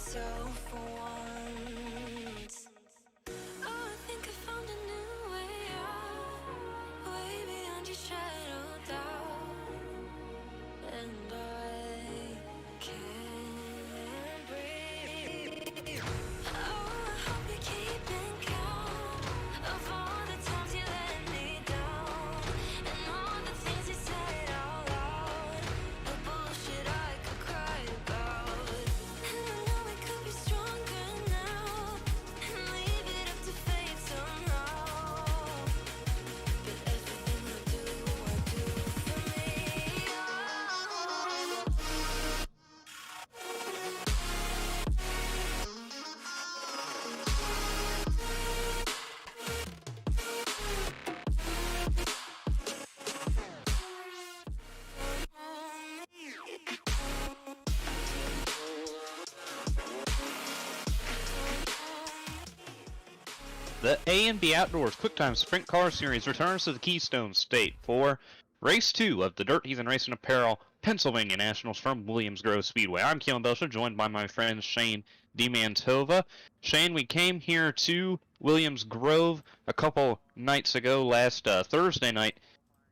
myself for once. Oh, I think I found a new way out, way beyond your shadow doubt, and I can't breathe. Oh, I hope you're keeping count of all the times you let me down, and all the things you said out loud, the bullshit I could cry about. And I know we could be stronger now, and leave it up to fate somehow. But everything I do for me. The A&B Outdoors Quicktime Sprint Car Series returns to the Keystone State for Race 2 of the Dirt Heathen Racing Apparel Pennsylvania Nationals from Williams Grove Speedway. I'm Kelan Belsha, joined by my friend Shane DiMantova. Shane, we came here to Williams Grove a couple nights ago. Last Thursday night,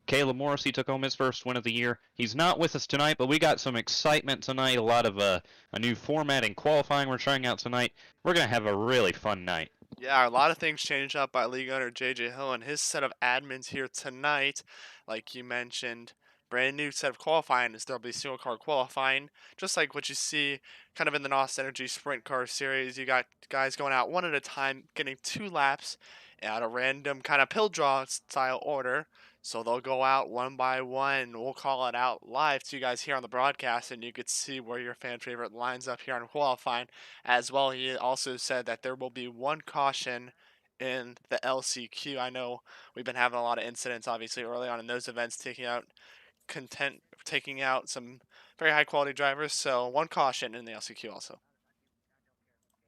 Kaleb Morrisey took home his first win of the year. He's not with us tonight, but we got some excitement tonight. A lot of a new format in qualifying we're trying out tonight. We're going to have a really fun night. Yeah, a lot of things changed up by league owner JJ Hill and his set of admins here tonight. Like you mentioned, brand new set of qualifying is there'll be single car qualifying, just like what you see kind of in the NOS Energy Sprint Car Series. You got guys going out one at a time, getting 2 laps at a random kind of pill draw style order. So they'll go out one by one. We'll call it out live to you guys here on the broadcast, and you could see where your fan favorite lines up here on qualifying. As well, he also said that there will be 1 caution in the LCQ. I know we've been having a lot of incidents, obviously, early on in those events, taking out some very high quality drivers. So 1 caution in the LCQ also.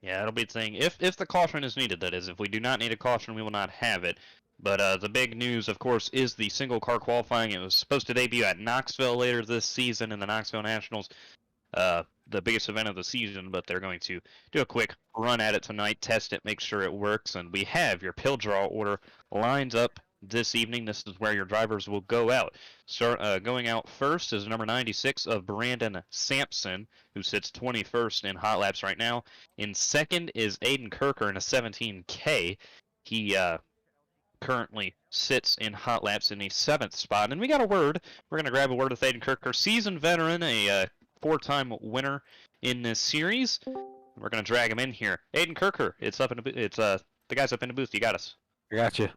Yeah, it'll be the thing. If the caution is needed, that is. If we do not need a caution, we will not have it. But the big news, of course, is the single car qualifying. It was supposed to debut at Knoxville later this season in the Knoxville Nationals, the biggest event of the season. But they're going to do a quick run at it tonight, test it, make sure it works. And we have your pill draw order lined up this evening. This is where your drivers will go out. Going out first is number 96 of Brandon Sampson, who sits 21st in hot laps right now. In second is Aiden Kirker in a 17K. He currently sits in hot laps in the 7th spot. And we got a word. We're going to grab a word with Aiden Kirker, seasoned veteran, a 4-time winner in this series. We're going to drag him in here. Aiden Kirker, the guy's up in the booth. You got us. I got you.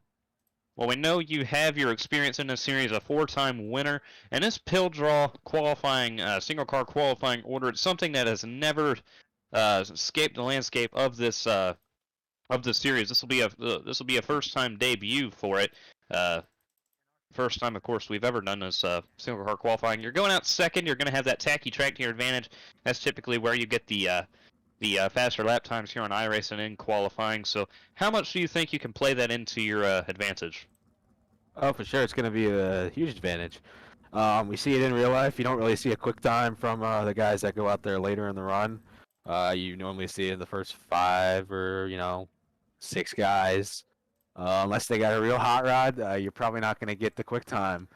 Well, we know you have your experience in this series, a 4-time winner, and this pill draw qualifying, single car qualifying order, it's something that has never escaped the landscape of this series. This will be a first-time debut for it. First time, of course, we've ever done this single car qualifying. You're going out second. You're going to have that tacky track to your advantage. That's typically where you get the faster lap times here on iRacing in qualifying. So how much do you think you can play that into your advantage? Oh, for sure. It's going to be a huge advantage. We see it in real life. You don't really see a quick time from the guys that go out there later in the run. You normally see it in the first 5 or, 6 guys. Unless they got a real hot rod, you're probably not going to get the quick time.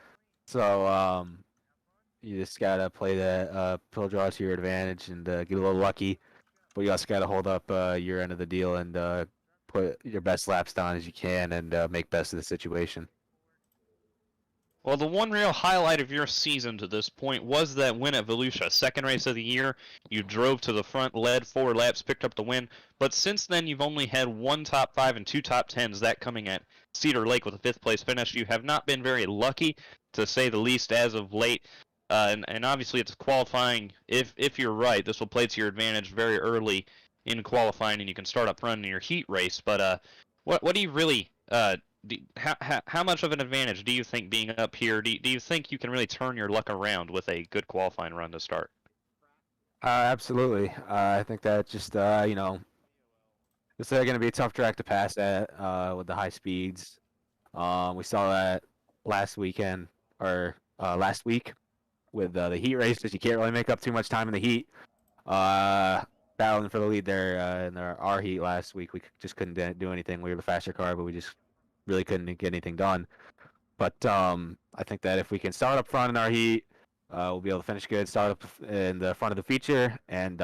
So you just got to play the pill draw to your advantage and get a little lucky. But you also got to hold up your end of the deal and put your best laps down as you can and make best of the situation. Well, the one real highlight of your season to this point was that win at Volusia, second race of the year. You drove to the front, led 4 laps, picked up the win. But since then, you've only had 1 top 5 and 2 top 10s, that coming at Cedar Lake with a 5th place finish. You have not been very lucky, to say the least, as of late. And obviously, it's qualifying. If you're right, this will play to your advantage very early in qualifying, and you can start up front in your heat race. But what do you really how much of an advantage do you think being up here? Do you think you can really turn your luck around with a good qualifying run to start? Absolutely. I think that just this is going to be a tough track to pass at with the high speeds. We saw that last weekend or last week with the heat races. You can't really make up too much time in the heat. battling for the lead there in our heat last week. We just couldn't do anything. We were the faster car, but we just really couldn't get anything done. But I think that if we can start up front in our heat, we'll be able to finish good, start up in the front of the feature. And,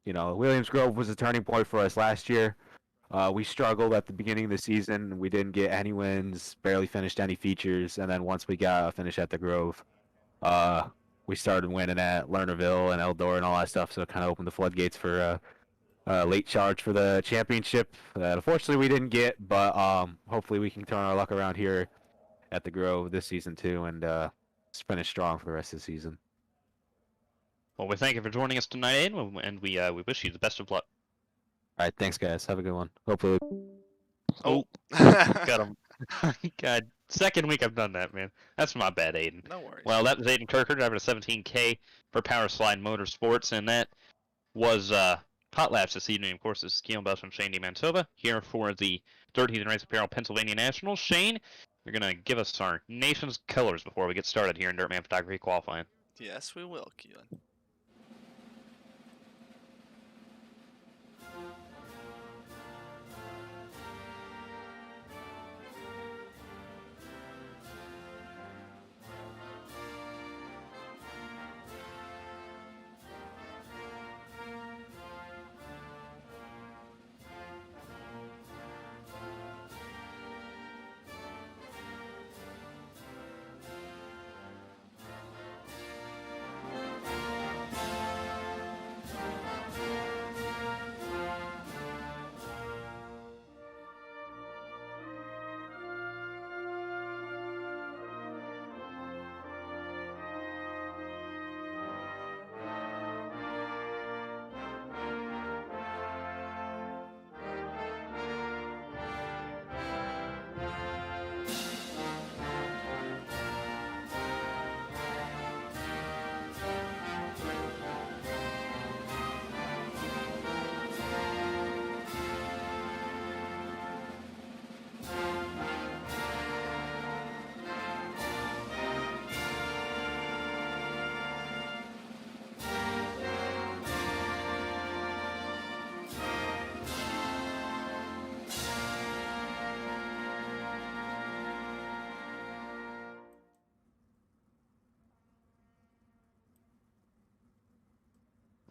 Williams Grove was a turning point for us last year. We struggled at the beginning of the season. We didn't get any wins, barely finished any features. And then once we got a finish at the Grove, we started winning at Lernerville and Eldor and all that stuff. So it kind of opened the floodgates for a late charge for the championship that unfortunately we didn't get. But hopefully we can turn our luck around here at the Grove this season too, and finish strong for the rest of the season. Well, we thank you for joining us tonight, Aiden, and we wish you the best of luck. All right, thanks guys. Have a good one. Hopefully. Oh, got him. God, second week I've done that, man. That's my bad, Aiden. No worries. Well, that was Aiden Kirker driving a 17K for Power Slide Motorsports, and that was Hot Laps this evening. Of course, this is Kelan, Belsha, and Shane DiMantova here for the third Heathen Race Apparel Pennsylvania Nationals. Shane, you're going to give us our nation's colors before we get started here in Dirtman Photography qualifying. Yes, we will, Kelan.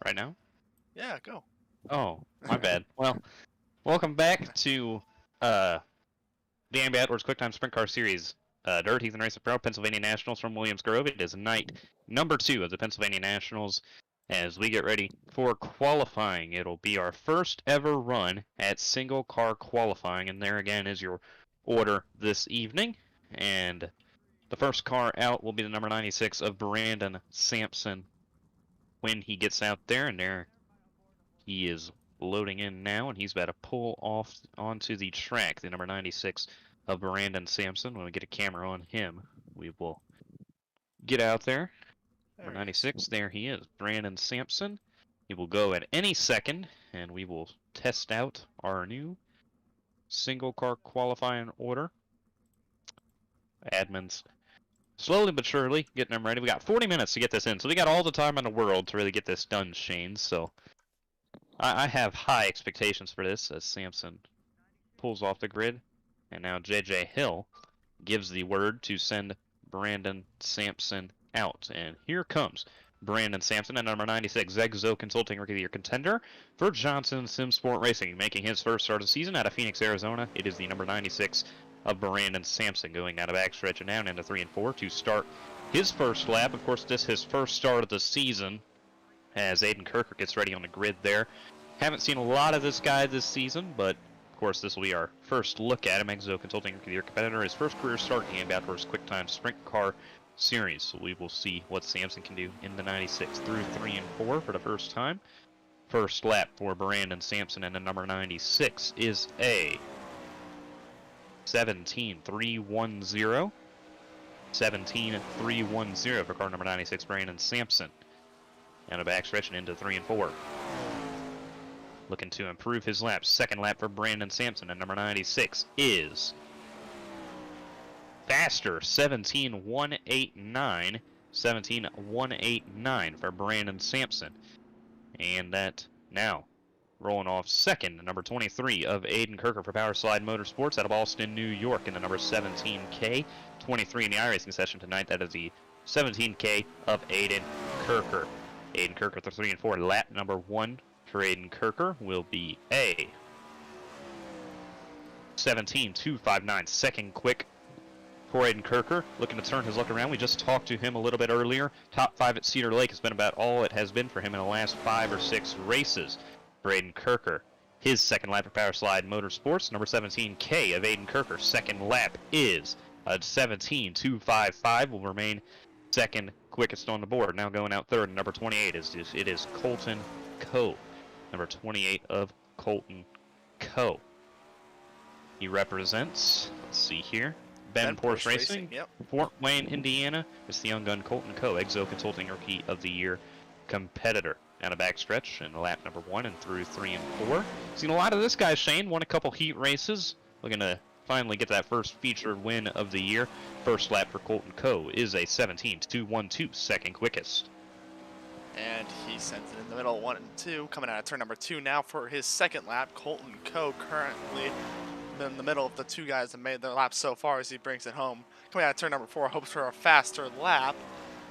Right now? Yeah, go. Oh, my bad. Well, welcome back to Dan Badler's Quicktime Sprint Car Series. Dirt Heathen Race Apparel Pennsylvania Nationals from Williams Grove. It is night number 2 of the Pennsylvania Nationals. As we get ready for qualifying, it'll be our first ever run at single car qualifying, and there again is your order this evening. And the first car out will be the number 96 of Brandon Sampson when he gets out there, and there he is loading in now, and he's about to pull off onto the track. The number 96 of Brandon Sampson. When we get a camera on him, we will get out there. Number 96, there he is, Brandon Sampson. He will go at any second, and we will test out our new single car qualifying order. Admin's slowly but surely getting them ready. We got 40 minutes to get this in, so we got all the time in the world to really get this done, Shane. So I have high expectations for this as Sampson pulls off the grid. And now JJ Hill gives the word to send Brandon Sampson out. And here comes Brandon Sampson at number 96, Zegzo Consulting Rookie of the Year contender for Johnson Sim Sport Racing, making his first start of the season out of Phoenix, Arizona. It is the number 96 of Brandon Sampson going out of backstretch and down into 3 and 4 to start his first lap. Of course, this is his first start of the season as Aiden Kirker gets ready on the grid there. Haven't seen a lot of this guy this season, but of course this will be our first look at him. Exo Consulting Rookie of the Year competitor, his first career start in Outdoors Quicktime Sprint Car Series. So we will see what Sampson can do in the 96 through 3 and 4 for the first time. First lap for Brandon Sampson and the number 96 is a 17.310. 17.310 for car number 96, Brandon Sampson. And a backstretch and into 3 and 4. Looking to improve his lap. Second lap for Brandon Sampson and number 96 is faster. 17.189. 17.189 for Brandon Sampson. And that Now, rolling off second, number 23 of Aiden Kirker for Power Slide Motorsports out of Alston, New York, in the number 17K. 23 in the iRacing session tonight. That is the 17K of Aiden Kirker. Aiden Kirker, the 3 and 4. Lap number 1 for Aiden Kirker will be a 17.259. Second quick for Aiden Kirker, looking to turn his luck around. We just talked to him a little bit earlier. Top 5 at Cedar Lake has been about all it has been for him in the last 5 or 6 races. For Aiden Kirker, his second lap for Power Slide Motorsports, number 17K of Aiden Kirker. Second lap is a 17.255. Will remain second quickest on the board. Now going out third, number 28 it is Colton Coe. Number 28 of Colton Coe. He represents, let's see here, Ben Porsche Racing, Yep. Fort Wayne, Indiana. It's the young gun Colton Coe, Exo Consulting Rookie of the Year competitor. Down a backstretch in lap number 1 and through 3 and 4. Seen a lot of this guy, Shane. Won a couple heat races. Looking to finally get that first featured win of the year. First lap for Colton Coe is a 17.212, second quickest. And he sends it in the middle, 1 and 2. Coming out of turn number 2 now for his second lap. Colton Coe currently in the middle of the two guys that made their laps so far as he brings it home. Coming out of turn number 4, hopes for a faster lap.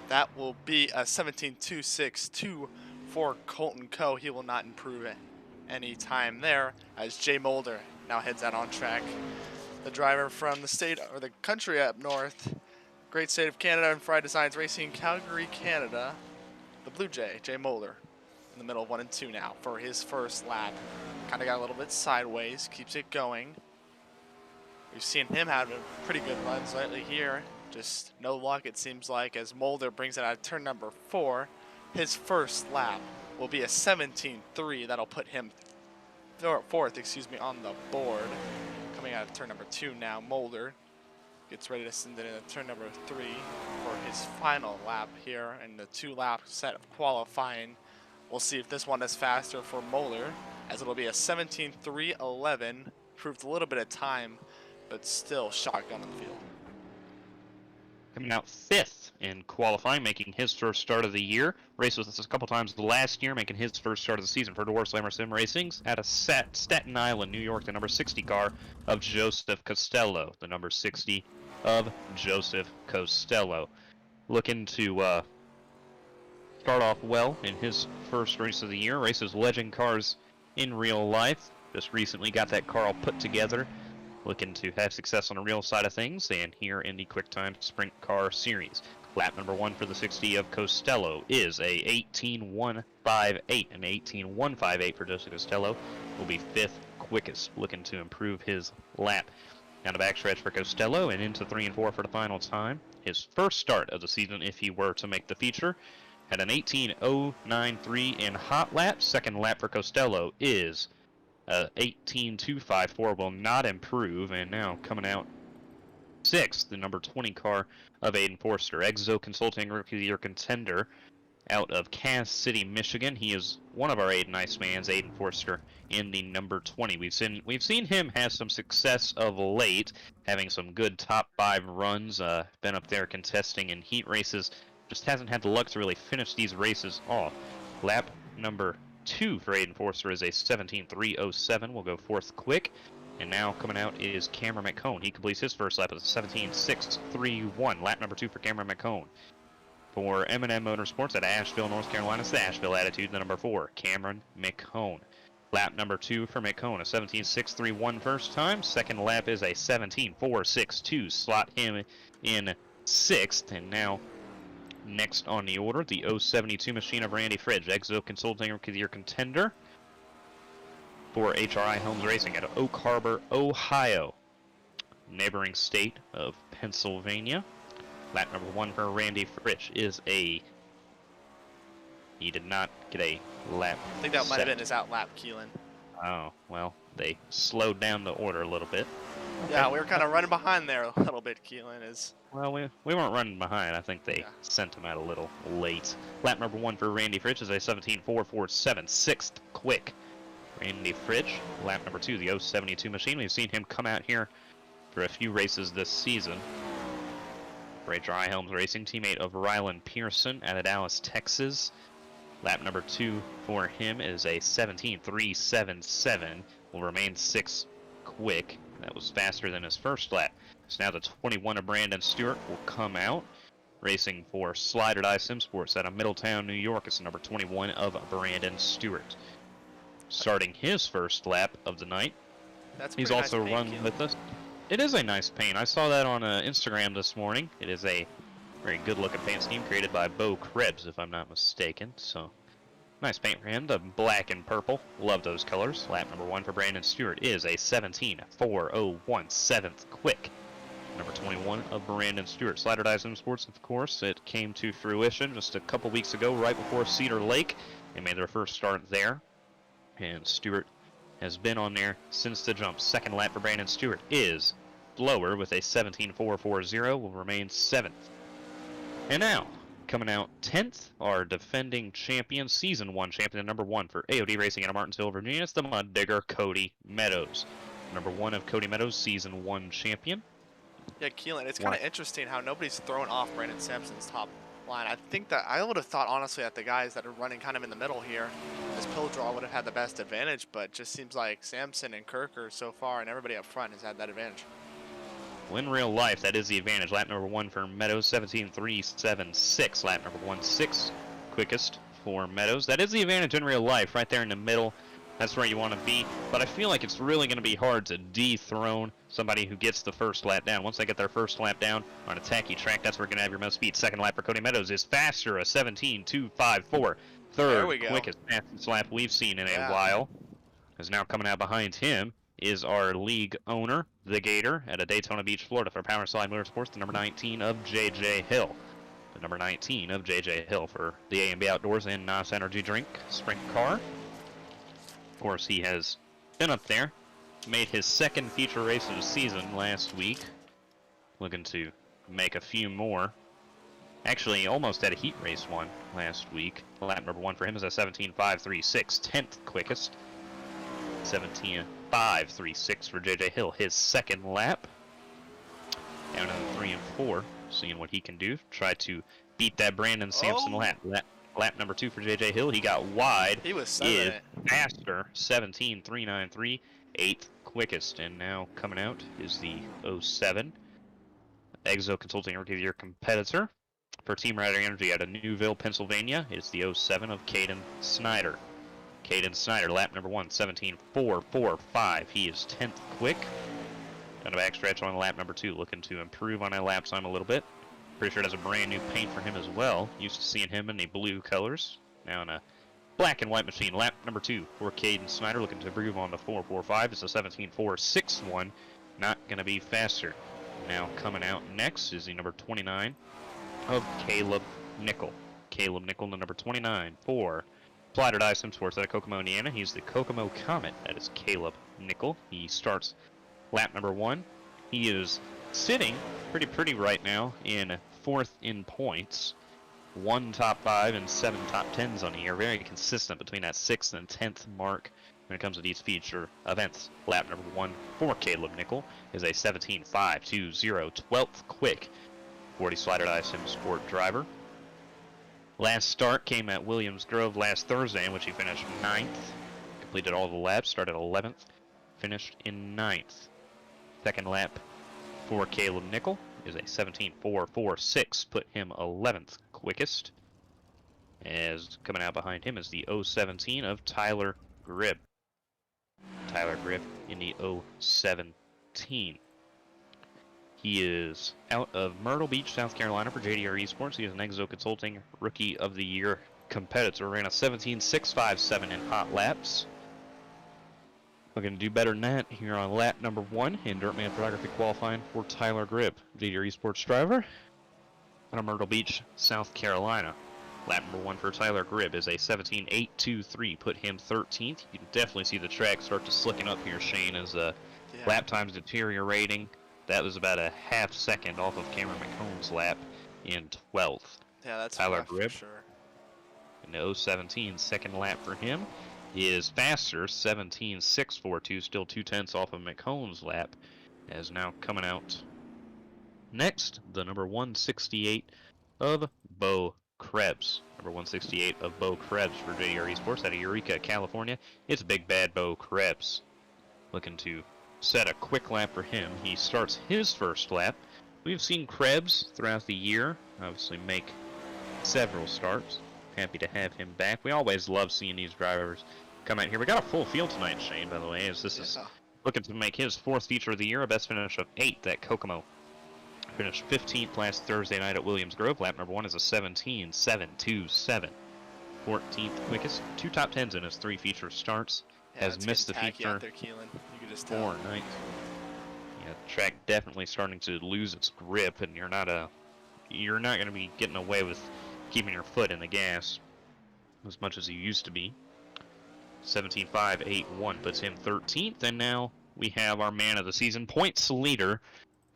That will be a 17.262 for Colton Coe. He will not improve it any time there as Jay Mulder now heads out on track. The driver from the state or the country up north, great state of Canada, and Fry Designs Racing, Calgary, Canada. The Blue Jay, Jay Mulder, in the middle of 1 and 2 now for his first lap. Kind of got a little bit sideways, keeps it going. We've seen him have a pretty good runs lately here. Just no luck, it seems like, as Mulder brings it out of turn number 4. His first lap will be a 17.3. That'll put him fourth, on the board. Coming out of turn number 2 now, Mulder gets ready to send it into turn number 3 for his final lap here in the 2-lap set of qualifying. We'll see if this one is faster for Mulder, as it'll be a 17.311. Proved a little bit of time, but still shotgun in the field. Coming out 5th in qualifying, making his first start of the year. Raced with us a couple times last year, making his first start of the season for Dwarf Slammer Sim Racings at a Staten Island, New York, the number 60 car of Joseph Costello. The number 60 of Joseph Costello. Looking to start off well in his first race of the year. Races legend cars in real life. Just recently got that car all put together. Looking to have success on the real side of things, and here in the Quicktime Sprint Car Series. Lap number 1 for the 60 of Costello is a 18.158, and 18.158 for Joseph Costello will be 5th quickest, looking to improve his lap. Down the backstretch for Costello, and into 3 and 4 for the final time. His first start of the season, if he were to make the feature, had an 18.093 in hot lap. Second lap for Costello is 18.254, will not improve, and now coming out 6th, the number 20 car of Aiden Forster, Exo Consulting Rookie of the Year contender out of Cass City, Michigan. He is one of our Aiden Icemans, Aiden Forster, in the number 20. We've seen him have some success of late, having some good top 5 runs, been up there contesting in heat races, just hasn't had the luck to really finish these races off. Lap number 2 for Aiden Forster is a 17.307. We'll go 4th quick. And now coming out is Cameron McCone. He completes his first lap with a 17.631. Lap number 2 for Cameron McCone. For M&M Motorsports at Asheville, North Carolina, it's the Asheville Attitude, the number 4, Cameron McCone. Lap number 2 for McCone, a 17.631 first time. Second lap is a 17.462. Slot him in 6th. And now next on the order, the 072 machine of Randy Fridge, Exo Consulting Rookie of the Year contender for HRI Helms Racing out of Oak Harbor, Ohio, neighboring state of Pennsylvania. Lap number 1 for Randy Fridge is a... He did not get a lap. I think that might have been his out lap, Kelan. Oh, well, they slowed down the order a little bit. Yeah, we were kind of running behind there a little bit, Kelan. Well, we weren't running behind. I think they sent him out a little late. Lap number 1 for Randy Fridge is a 17.447, 6th quick. Randy Fridge, lap number 2, the 072 machine. We've seen him come out here for a few races this season. For HRI Helms Racing, teammate of Rylan Pearson out of Dallas, Texas. Lap number 2 for him is a 17.377. Will remain 6th quick. That was faster than his first lap. So now the 21 of Brandon Stewart will come out. Racing for Slider Die Sim Sports out of Middletown, New York. It's the number 21 of Brandon Stewart. Starting his first lap of the night. That's a He's pretty also nice paint, run Kelan. with us. It is a nice paint. I saw that on Instagram this morning. It is a very good looking paint scheme created by Bo Krebs, if I'm not mistaken. So, nice paint for him. The black and purple. Love those colors. Lap number 1 for Brandon Stewart is a 17.401 7th quick. Number 21 of Brandon Stewart. Slider Die Sim Sports, of course. It came to fruition just a couple weeks ago, right before Cedar Lake. They made their first start there. And Stewart has been on there since the jump. Second lap for Brandon Stewart is lower with a 17.440. Will remain 7th. And now, coming out 10th, our defending champion, Season 1 champion, number 1 for AOD Racing out of Martinsville, Virginia. It's the Mud Digger, Cody Meadows. Number 1 of Cody Meadows, Season 1 champion. Yeah, Kelan, it's kind of interesting how nobody's throwing off Brandon Sampson's top line. I think that I would have thought, honestly, that the guys that are running kind of in the middle here, this pill draw would have had the best advantage, but just seems like Sampson and Kirker so far and everybody up front has had that advantage. Well, in real life, that is the advantage. Lap number 1 for Meadows, 17.376. Lap number 1, 6th quickest for Meadows. That is the advantage in real life, right there in the middle. That's where you want to be. But I feel like it's really going to be hard to dethrone somebody who gets the first lap down. Once they get their first lap down on a tacky track, that's where you're going to have your most speed. Second lap for Cody Meadows is faster, a 17.254. There we Third go. quickest fastest lap we've seen in a while. Is now coming out behind him is our league owner, the Gator, at a Daytona Beach, Florida for Power Slide Motorsports, the number 19 of JJ Hill. The number 19 of JJ Hill for the A&B Outdoors and NOS Energy Drink Sprint Car. Of course, he has been up there, made his second feature race of the season last week. Looking to make a few more. Actually, almost had a heat race one last week. Lap number 1 for him is a 17.536, 10th quickest. 17.536 for JJ Hill, his second lap. Down to 3 and 4, seeing what he can do. Try to beat that Brandon Sampson lap. Lap number 2 for JJ Hill. He got wide. He was is faster. 17.393, 8th quickest. And now coming out is the 07. Exo Consulting Rookie of the Year competitor for Team Rider Energy out of Newville, Pennsylvania. It's the 07 of Caden Snyder. Caden Snyder, lap number 1, 17.445. He is 10th quick. Got a backstretch on lap number 2, looking to improve on that lap time a little bit. Pretty sure it has a brand new paint for him as well. Used to seeing him in the blue colors. Now in a black and white machine. Lap number 2 for Caden Snyder, looking to improve on the 4.45. It's a 17.461. Not going to be faster. Now coming out next is the number 29 of Kaleb Nickel. Kaleb Nickel, the number 29 for Slider Die Sim Sports out of Kokomo, Indiana. He's the Kokomo Comet. That is Kaleb Nickel. He starts lap number 1. He is sitting pretty pretty right now in 4th in points. 1 top 5 and 7 top 10s on the year. Very consistent between that 6th and 10th mark when it comes to these feature events. Lap number 1 for Kaleb Nickel is a 17.520, 12th quick 40 Slider Die Sim Sport driver. Last start came at Williams Grove last Thursday, in which he finished 9th. Completed all the laps, started 11th, finished in 9th. Second lap for Kaleb Nickel is a 17.446, put him 11th quickest. As coming out behind him is the 017 of Tyler Gribb. Tyler Gribb in the 017. He is out of Myrtle Beach, South Carolina for JDR Esports. He is an Exo Consulting Rookie of the Year competitor. Ran a 17.657 in hot laps. Looking to do better than that here on lap number 1 in Dirtman Photography qualifying for Tyler Gribb, JDR Esports driver out of Myrtle Beach, South Carolina. Lap number 1 for Tyler Gribb is a 17.823, put him 13th. You can definitely see the track start to slicken up here, Shane, as lap time's deteriorating. That was about a half second off of Cameron McComb's lap in 12th. Yeah, that's Tyler rough Gribb. for sure. In the 017, second lap for him. He is faster, 17.642, still 2/10 off of McComb's lap, as now coming out next, the number 168 of Bo Krebs, number 168 of Bo Krebs for JDR Esports out of Eureka, California. It's Big Bad Bo Krebs. Looking to set a quick lap for him. He starts his first lap. We've seen Krebs throughout the year obviously make several starts. Happy to have him back. We always love seeing these drivers come out here. We got a full field tonight, Shane, by the way, as this is looking to make his 4th feature of the year, a best finish of 8th at Kokomo. Finished 15th last Thursday night at Williams Grove. Lap number 1 is a 17.727. 14th quickest. 2 top 10s in his 3 feature starts. Yeah, Has missed the feature out there, Kelan. You can just tell. 4 nights. Yeah, the track definitely starting to lose its grip, and you're not going to be getting away with keeping your foot in the gas as much as you used to be. 17.581 puts him 13th, and now we have our man of the season, points leader,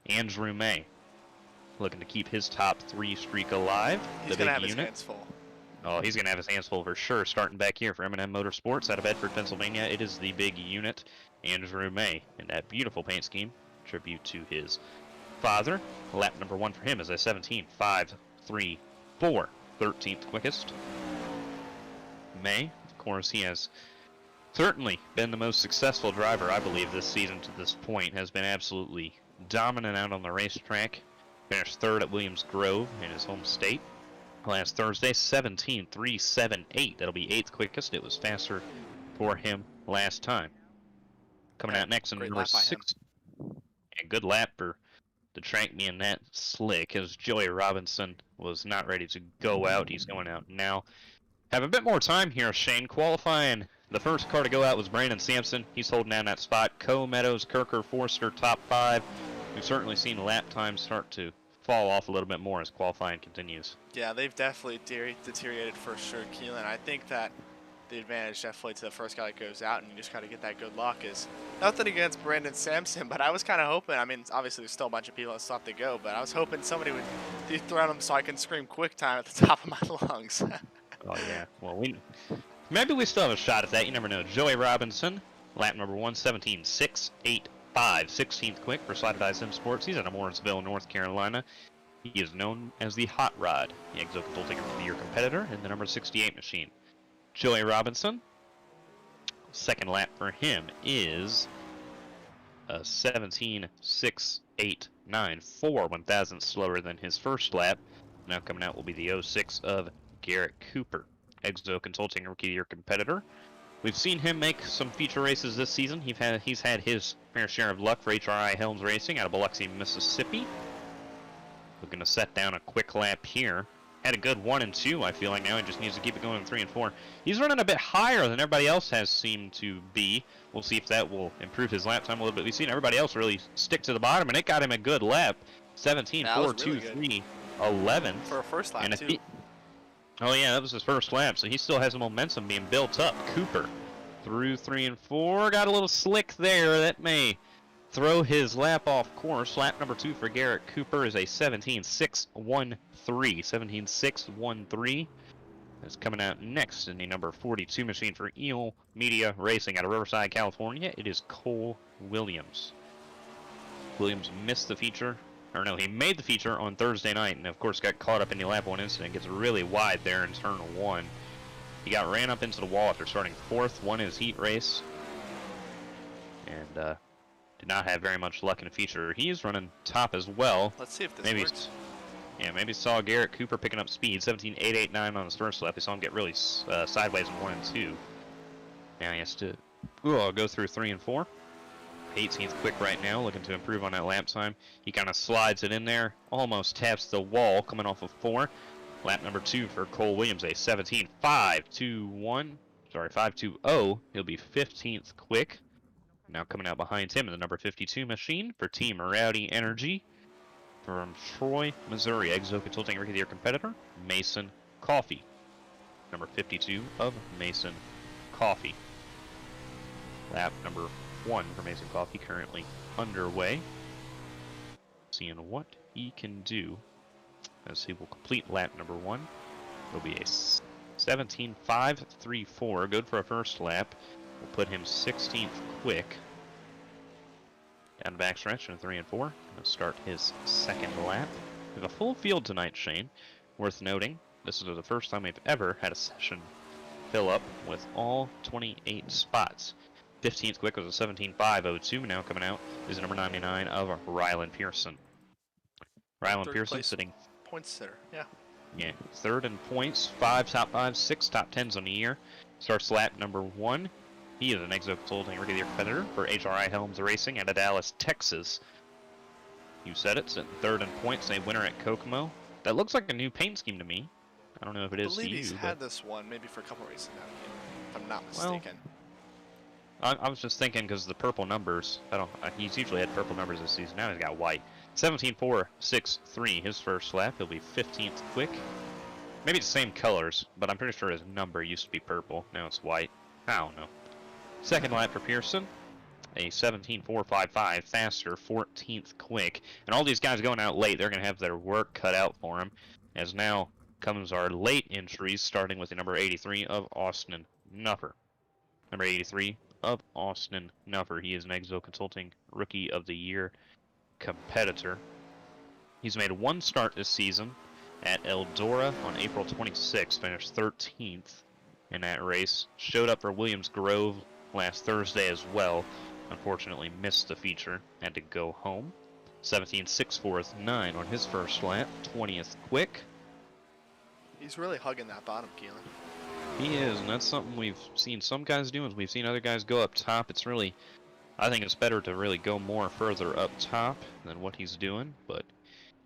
Andrew May. Looking to keep his top 3 streak alive. He's going to have his hands full. Oh, he's going to have his hands full for sure. Starting back here for M&M Motorsports out of Bedford, Pennsylvania. It is the big unit, Andrew May, in that beautiful paint scheme. Tribute to his father. Lap number 1 for him is a 17.534. 13th quickest. May, of course, he has certainly been the most successful driver, I believe, this season to this point. Has been absolutely dominant out on the racetrack. Finished 3rd at Williams Grove in his home state. Last Thursday, 17.378. That'll be 8th quickest. It was faster for him last time. Coming out next in number 6. Yeah, good lap for the track being that slick, as Joey Robinson was not ready to go out. He's going out now. Have a bit more time here, Shane. Qualifying, the first car to go out was Brandon Sampson. He's holding down that spot. Meadows, Kirker, Forster, top 5. We've certainly seen lap times start to fall off a little bit more as qualifying continues. Yeah, they've definitely deteriorated for sure, Kelan. I think that the advantage definitely to the first guy that goes out, and you just got to get that good luck. Is nothing against Brandon Sampson, but I was kind of hoping, I mean, obviously there's still a bunch of people that still have to go, but I was hoping somebody would dethrone him so I can scream Quicktime at the top of my lungs. Oh, yeah. Well, maybe we still have a shot at that. You never know. Joey Robinson, lap number 1, 17.685. 16th quick for Slided Eye Sim Sports. He's out of Morrisville, North Carolina. He is known as the Hot Rod, the Exo Consulting of the Year competitor in the number 68 machine. Joey Robinson, second lap for him is a 17.689, 4/1000 slower than his first lap. Now coming out will be the 06 of Garrett Cooper, Exo Consulting Rookie of the Year competitor. We've seen him make some feature races this season. He's had his fair share of luck for HRI Helms Racing out of Biloxi, Mississippi. Looking to set down a quick lap here. Had a good 1 and 2, I feel like now he just needs to keep it going in 3 and 4. He's running a bit higher than everybody else has seemed to be. We'll see if that will improve his lap time a little bit. We've seen everybody else really stick to the bottom, and it got him a good lap. 17.423, 11th. For a first lap, too. Oh yeah, that was his first lap, so he still has the momentum being built up. Cooper through 3 and 4, got a little slick there. That may throw his lap off course. Lap number 2 for Garrett Cooper is a 17.613. 17.613 is coming out next in the number 42 machine for Eel Media Racing out of Riverside, California. It is Cole Williams. Williams missed the feature. Or no, he made the feature on Thursday night and of course got caught up in the lap 1 incident. Gets really wide there in turn 1. He got ran up into the wall after starting 4th, won his heat race, and did not have very much luck in the feature. He is running top as well. Let's see if this works. Yeah, maybe saw Garrett Cooper picking up speed. 17.889 on his first lap. We saw him get really sideways in 1 and 2. Now he has to go through 3 and 4. 18th quick right now, looking to improve on that lap time. He kind of slides it in there, almost taps the wall coming off of 4. Lap number 2 for Cole Williams, a 17.521. Sorry, 520. He'll be 15th quick. Now coming out behind him in the number 52 machine for Team Rowdy Energy from Troy, Missouri. Exo Consulting Rookie of the Year competitor, Mason Coffey. Number 52 of Mason Coffey. Lap number 1 for Mason Coffey currently underway. Seeing what he can do as he will complete lap number 1. It'll be a 17.534, good for a first lap. We'll put him 16th quick. Down the backstretch in 3 and 4. Gonna start his second lap. We have a full field tonight, Shane. Worth noting, This is the first time we've ever had a session fill up with all 28 spots. 15th quick was a 17.502. Now coming out is number 99 of Rylan Pearson. Rylan Third Pearson place sitting, point sitter. Yeah. yeah, third in points, 5 top 5s, 6 top 10s on the year. Starts lap number 1. He is an Exo Consulting Rookie of the Year competitor for HRI Helms Racing out of Dallas, Texas. You said it, sitting third in points, a winner at Kokomo. That looks like a new paint scheme to me. I don't know if it I is to believe you, he's but had this one maybe for a couple races now, if I'm not Well, mistaken. I was just thinking because the purple numbers. He's usually had purple numbers this season. Now he's got white. 17.463 his first lap. He'll be 15th quick. Maybe it's the same colors, but I'm pretty sure his number used to be purple. Now it's white. I don't know. Second lap for Pearson. A 17.455 faster, 14th quick. And all these guys going out late, they're going to have their work cut out for them. As now comes our late entries, starting with the number 83 of Austin Nuffer. Number 83 of Austin Nuffer. He is an Exo Consulting Rookie of the Year competitor. He's made one start this season at Eldora on April 26th, finished 13th in that race. Showed up for Williams Grove last Thursday as well. Unfortunately missed the feature, had to go home. 17.649 on his first lap, 20th quick. He's really hugging that bottom, Kelan. He is, and that's something we've seen some guys do, and we've seen other guys go up top. It's really, I think it's better to really go more further up top than what he's doing, but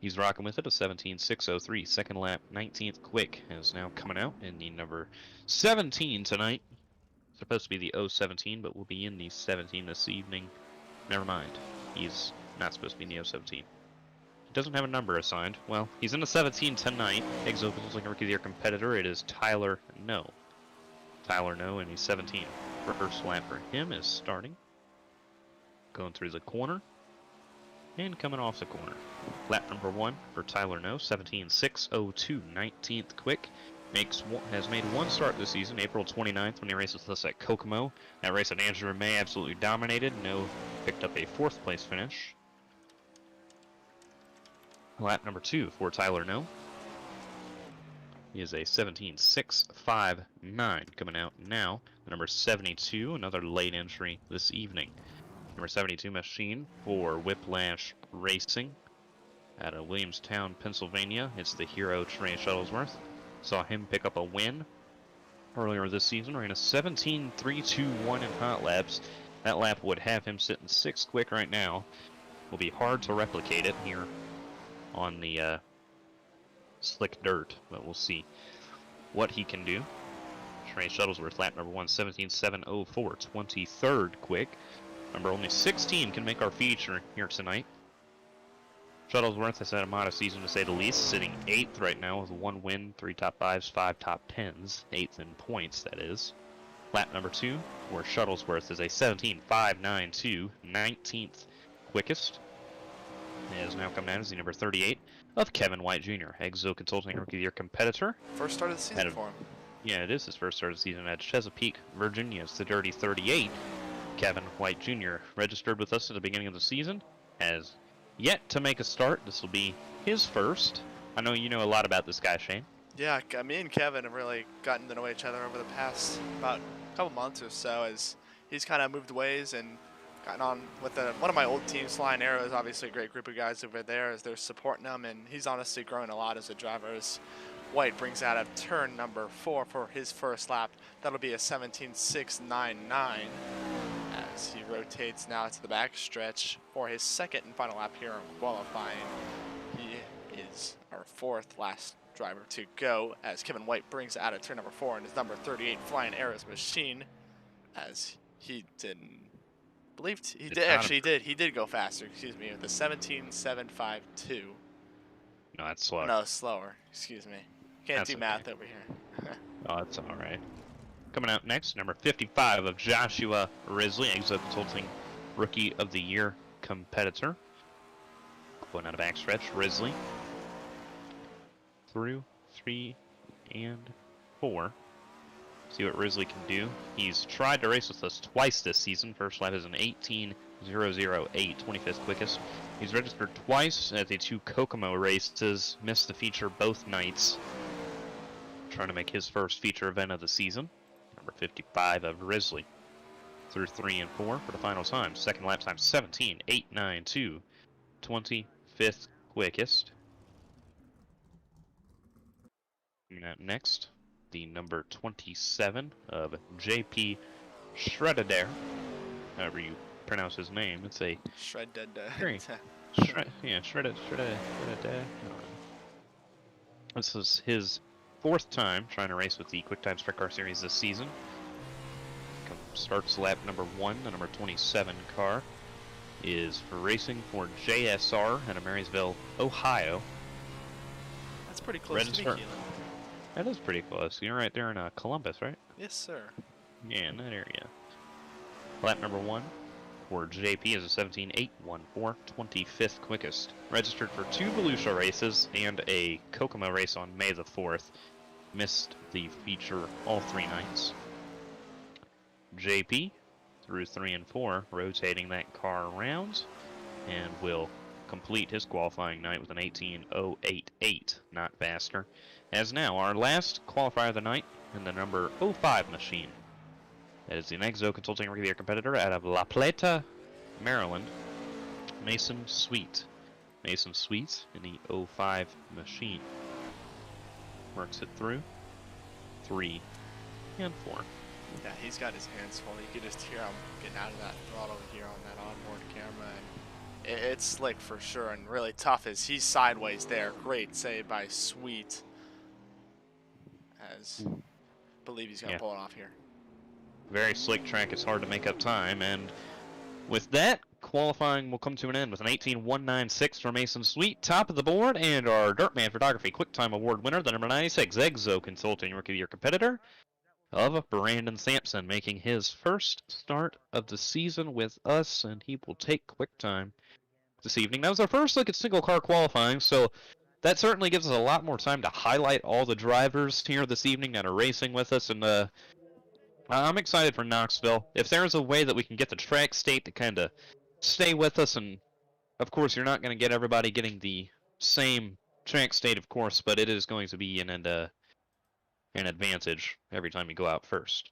he's rocking with it. A 17.603, second lap, 19th quick is now coming out in the number 17 tonight. Supposed to be the 017, but we'll be in the 17 this evening. Never mind, he's not supposed to be in the 017. Doesn't have a number assigned. Well, he's in the 17 tonight. Exo Consulting Rookie of the Year competitor. It is Tyler No. Tyler No in the 17. First lap for him is starting. Going through the corner. And coming off the corner. Lap number 1 for Tyler No. 17.602. 19th quick. Has made one start this season. April 29th when he races with us at Kokomo. That race at Andrew May absolutely dominated. No picked up a 4th place finish. Lap number 2 for Tyler No. He is a 17.659 coming out now. The number 72, another late entry this evening. Number 72 machine for Whiplash Racing out of Williamstown, Pennsylvania. It's the hero Trey Shuttlesworth. Saw him pick up a win earlier this season. Ran a 17.321 in hot laps. That lap would have him sitting 6th quick right now. Will be hard to replicate it here on the slick dirt, but we'll see what he can do. Trey Shuttlesworth, lap number 1, 17.704, 23rd quick. Number only 16 can make our feature here tonight. Shuttlesworth has had a modest season to say the least, sitting 8th right now with 1 win, 3 top 5s, 5 top 10s, 8th in points, that is. Lap number 2, where Shuttlesworth is a 17.592, 19th quickest. It is now coming out as the number 38 of Kevin White Jr., Exo Consulting Rookie of the Year competitor. First start of the season for him. Yeah, it is his first start of the season at Chesapeake, Virginia. It's the Dirty 38. Kevin White Jr. registered with us at the beginning of the season. Has yet to make a start. This will be his first. I know you know a lot about this guy, Shane. Yeah, me and Kevin have really gotten to know each other over the past about a couple months or so as he's kind of moved ways and gotten on with one of my old teams, Flying Arrows. Obviously a great group of guys over there as they're supporting him, and he's honestly growing a lot as a driver. As White brings out of turn number 4 for his first lap. That'll be a 17.699 as he rotates now to the back stretch for his second and final lap here in qualifying. He is our 4th last driver to go as Kevin White brings out of turn number 4 in his number 38 Flying Arrows machine, as he didn't. He did go faster, excuse me, with a 17.752. No, that's slow. No, slower, excuse me. Can't That's do okay. math over here. Oh, that's alright. Coming out next, number 55 of Joshua Risley, Exo Consulting Rookie of the Year competitor. Going out of backstretch, Risley. Through 3 and 4. See what Risley can do. He's tried to race with us twice this season. First lap is an 18.008, 25th quickest. He's registered twice at the 2 Kokomo races. Missed the feature both nights. trying to make his first feature event of the season. Number 55 of Risley. Through 3 and 4 for the final time. Second lap time 17.892. 25th quickest. Coming out next, the number 27 of JP Schroeder. However you pronounce his name. It's a Shredded. Very- Schroeder. This is his 4th time trying to race with the Quicktime Sprint Car Series this season. Starts lap number 1. The number 27 car is for racing for JSR out of Marysville, Ohio. That's pretty close to me, Register. Kelan. That is pretty close. You're right there in Columbus, right? Yes, sir. Yeah, in that area. Lap number 1 for JP is a 17.814, 25th quickest. Registered for 2 Belsha races and a Kokomo race on May the 4th. Missed the feature all 3 nights. JP through 3 and 4, rotating that car around, and will complete his qualifying night with an 18.088, not faster. As now, our last qualifier of the night in the number 05 machine. That is the Exo Consulting Rookie of the Year competitor out of La Plata, Maryland, Mason Sweet. Mason Sweet in the 05 machine. Works it through 3 and 4. Yeah, he's got his hands full. You can just hear him getting out of that throttle here on that onboard camera. And it's slick for sure and really tough as he's sideways there. Great save by Sweet. As I believe he's going to pull it off here. Very slick track. It's hard to make up time. And with that, qualifying will come to an end with an 18.196 for Mason Sweet. Top of the board, and our Dirtman Photography Quicktime Award winner, the number 96 Exo Consulting Rookie of the Year competitor of Brandon Sampson, making his first start of the season with us, and he will take Quicktime this evening. That was our first look at single car qualifying, so that certainly gives us a lot more time to highlight all the drivers here this evening that are racing with us, and I'm excited for Knoxville. If there's a way that we can get the track state to kind of stay with us, and of course you're not going to get everybody getting the same track state, of course, but it is going to be an advantage every time you go out first.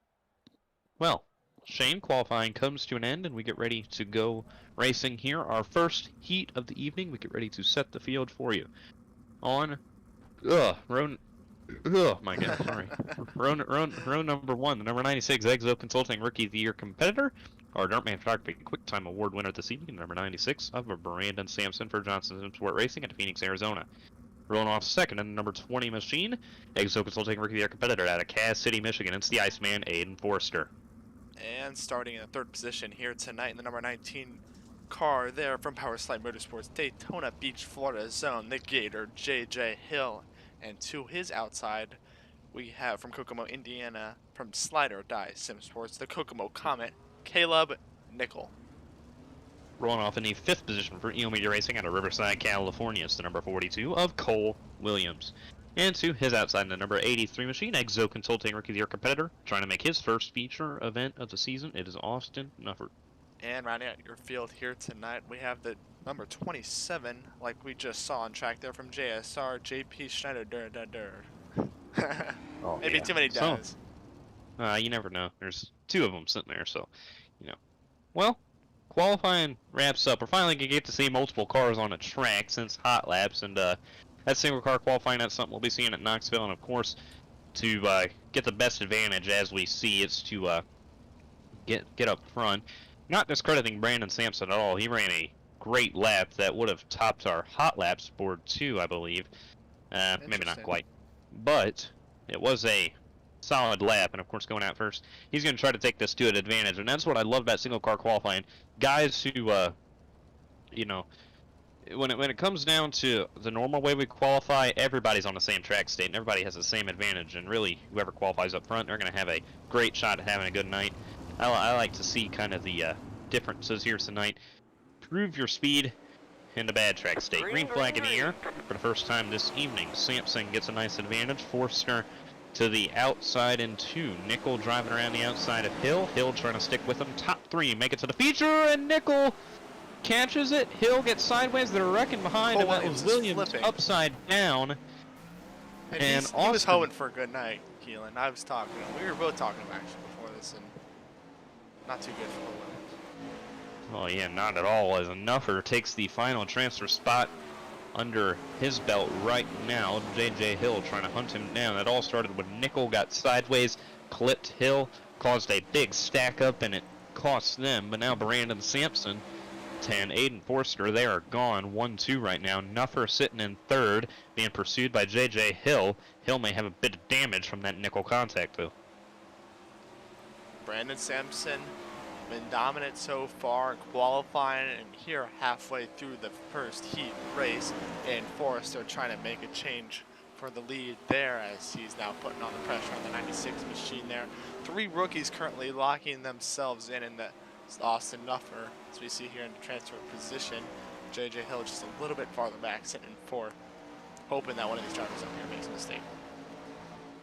Well, Shane, qualifying comes to an end, and we get ready to go racing here. Our first heat of the evening, we get ready to set the field for you. On, row number 1, the number 96 Exo Consulting Rookie of the Year competitor, our Dirtman Photography Quicktime Award winner this evening, number 96 of Brandon Sampson for Johnson Sport Racing at Phoenix, Arizona. Rolling off second in the number 20 machine, Exo Consulting Rookie of the Year competitor out of Cass City, Michigan. It's the Iceman, Aiden Forster. And starting in the 3rd position here tonight in the number 19 car there from Powerslide Motorsports, Daytona Beach, Florida zone, the Gator, JJ Hill. And to his outside, we have from Kokomo, Indiana, from Slide or Die Sim Sports, the Kokomo Comet, Kaleb Nickel. Rolling off in the 5th position for Eel Media Racing out of Riverside, California, it's the number 42 of Cole Williams. And to his outside, the number 83 machine, Exo Consulting Rookie of the Year competitor, trying to make his first feature event of the season, it is Austin Nuffert. And rounding out your field here tonight, we have the number 27, like we just saw on track there from JSR, JP Schneider. Maybe too many does. You never know. There's 2 of them sitting there, so, Well, qualifying wraps up. We're finally going to get to see multiple cars on a track since hot laps, and that single car qualifying, that's something we'll be seeing at Knoxville, and of course, to get the best advantage as we see, it's to get up front. Not discrediting Brandon Sampson at all. He ran a great lap that would have topped our hot laps board too, I believe. Maybe not quite, but it was a solid lap, and of course going out first, he's going to try to take this to an advantage, and that's what I love about single car qualifying. Guys who, when it comes down to the normal way we qualify, everybody's on the same track state, and everybody has the same advantage, and really, whoever qualifies up front, they're going to have a great shot at having a good night. I like to see kind of the differences here tonight. Prove your speed in the bad track state. Green flag in the air for the first time this evening. Sampson gets a nice advantage. Forster to the outside in 2. Nickel driving around the outside of Hill. Hill trying to stick with him. Top 3 make it to the feature, and Nickel catches it. Hill gets sideways. They're wrecking behind him. That was Williams upside down. And And he was Austin- hoping for a good night, Kelan. I was talking. We were both talking about actually before this, and not too good for the Williams. Oh yeah, not at all, as Nuffer takes the final transfer spot under his belt right now. J.J. Hill trying to hunt him down. It all started when Nickel got sideways, clipped Hill, caused a big stack up, and it cost them. But now Brandon Sampson, 10, Aiden Forster, they are gone. 1-2 right now. Nuffer sitting in third, being pursued by J.J. Hill. Hill may have a bit of damage from that Nickel contact, though. Brandon Sampson been dominant so far in qualifying, and here halfway through the first heat race, and Forrester trying to make a change for the lead there as he's now putting on the pressure on the 96 machine there. 3 rookies currently locking themselves in the Austin Nuffer, as we see here in the transfer position. J.J. Hill just a little bit farther back, sitting in 4th, hoping that one of these drivers up here makes a mistake.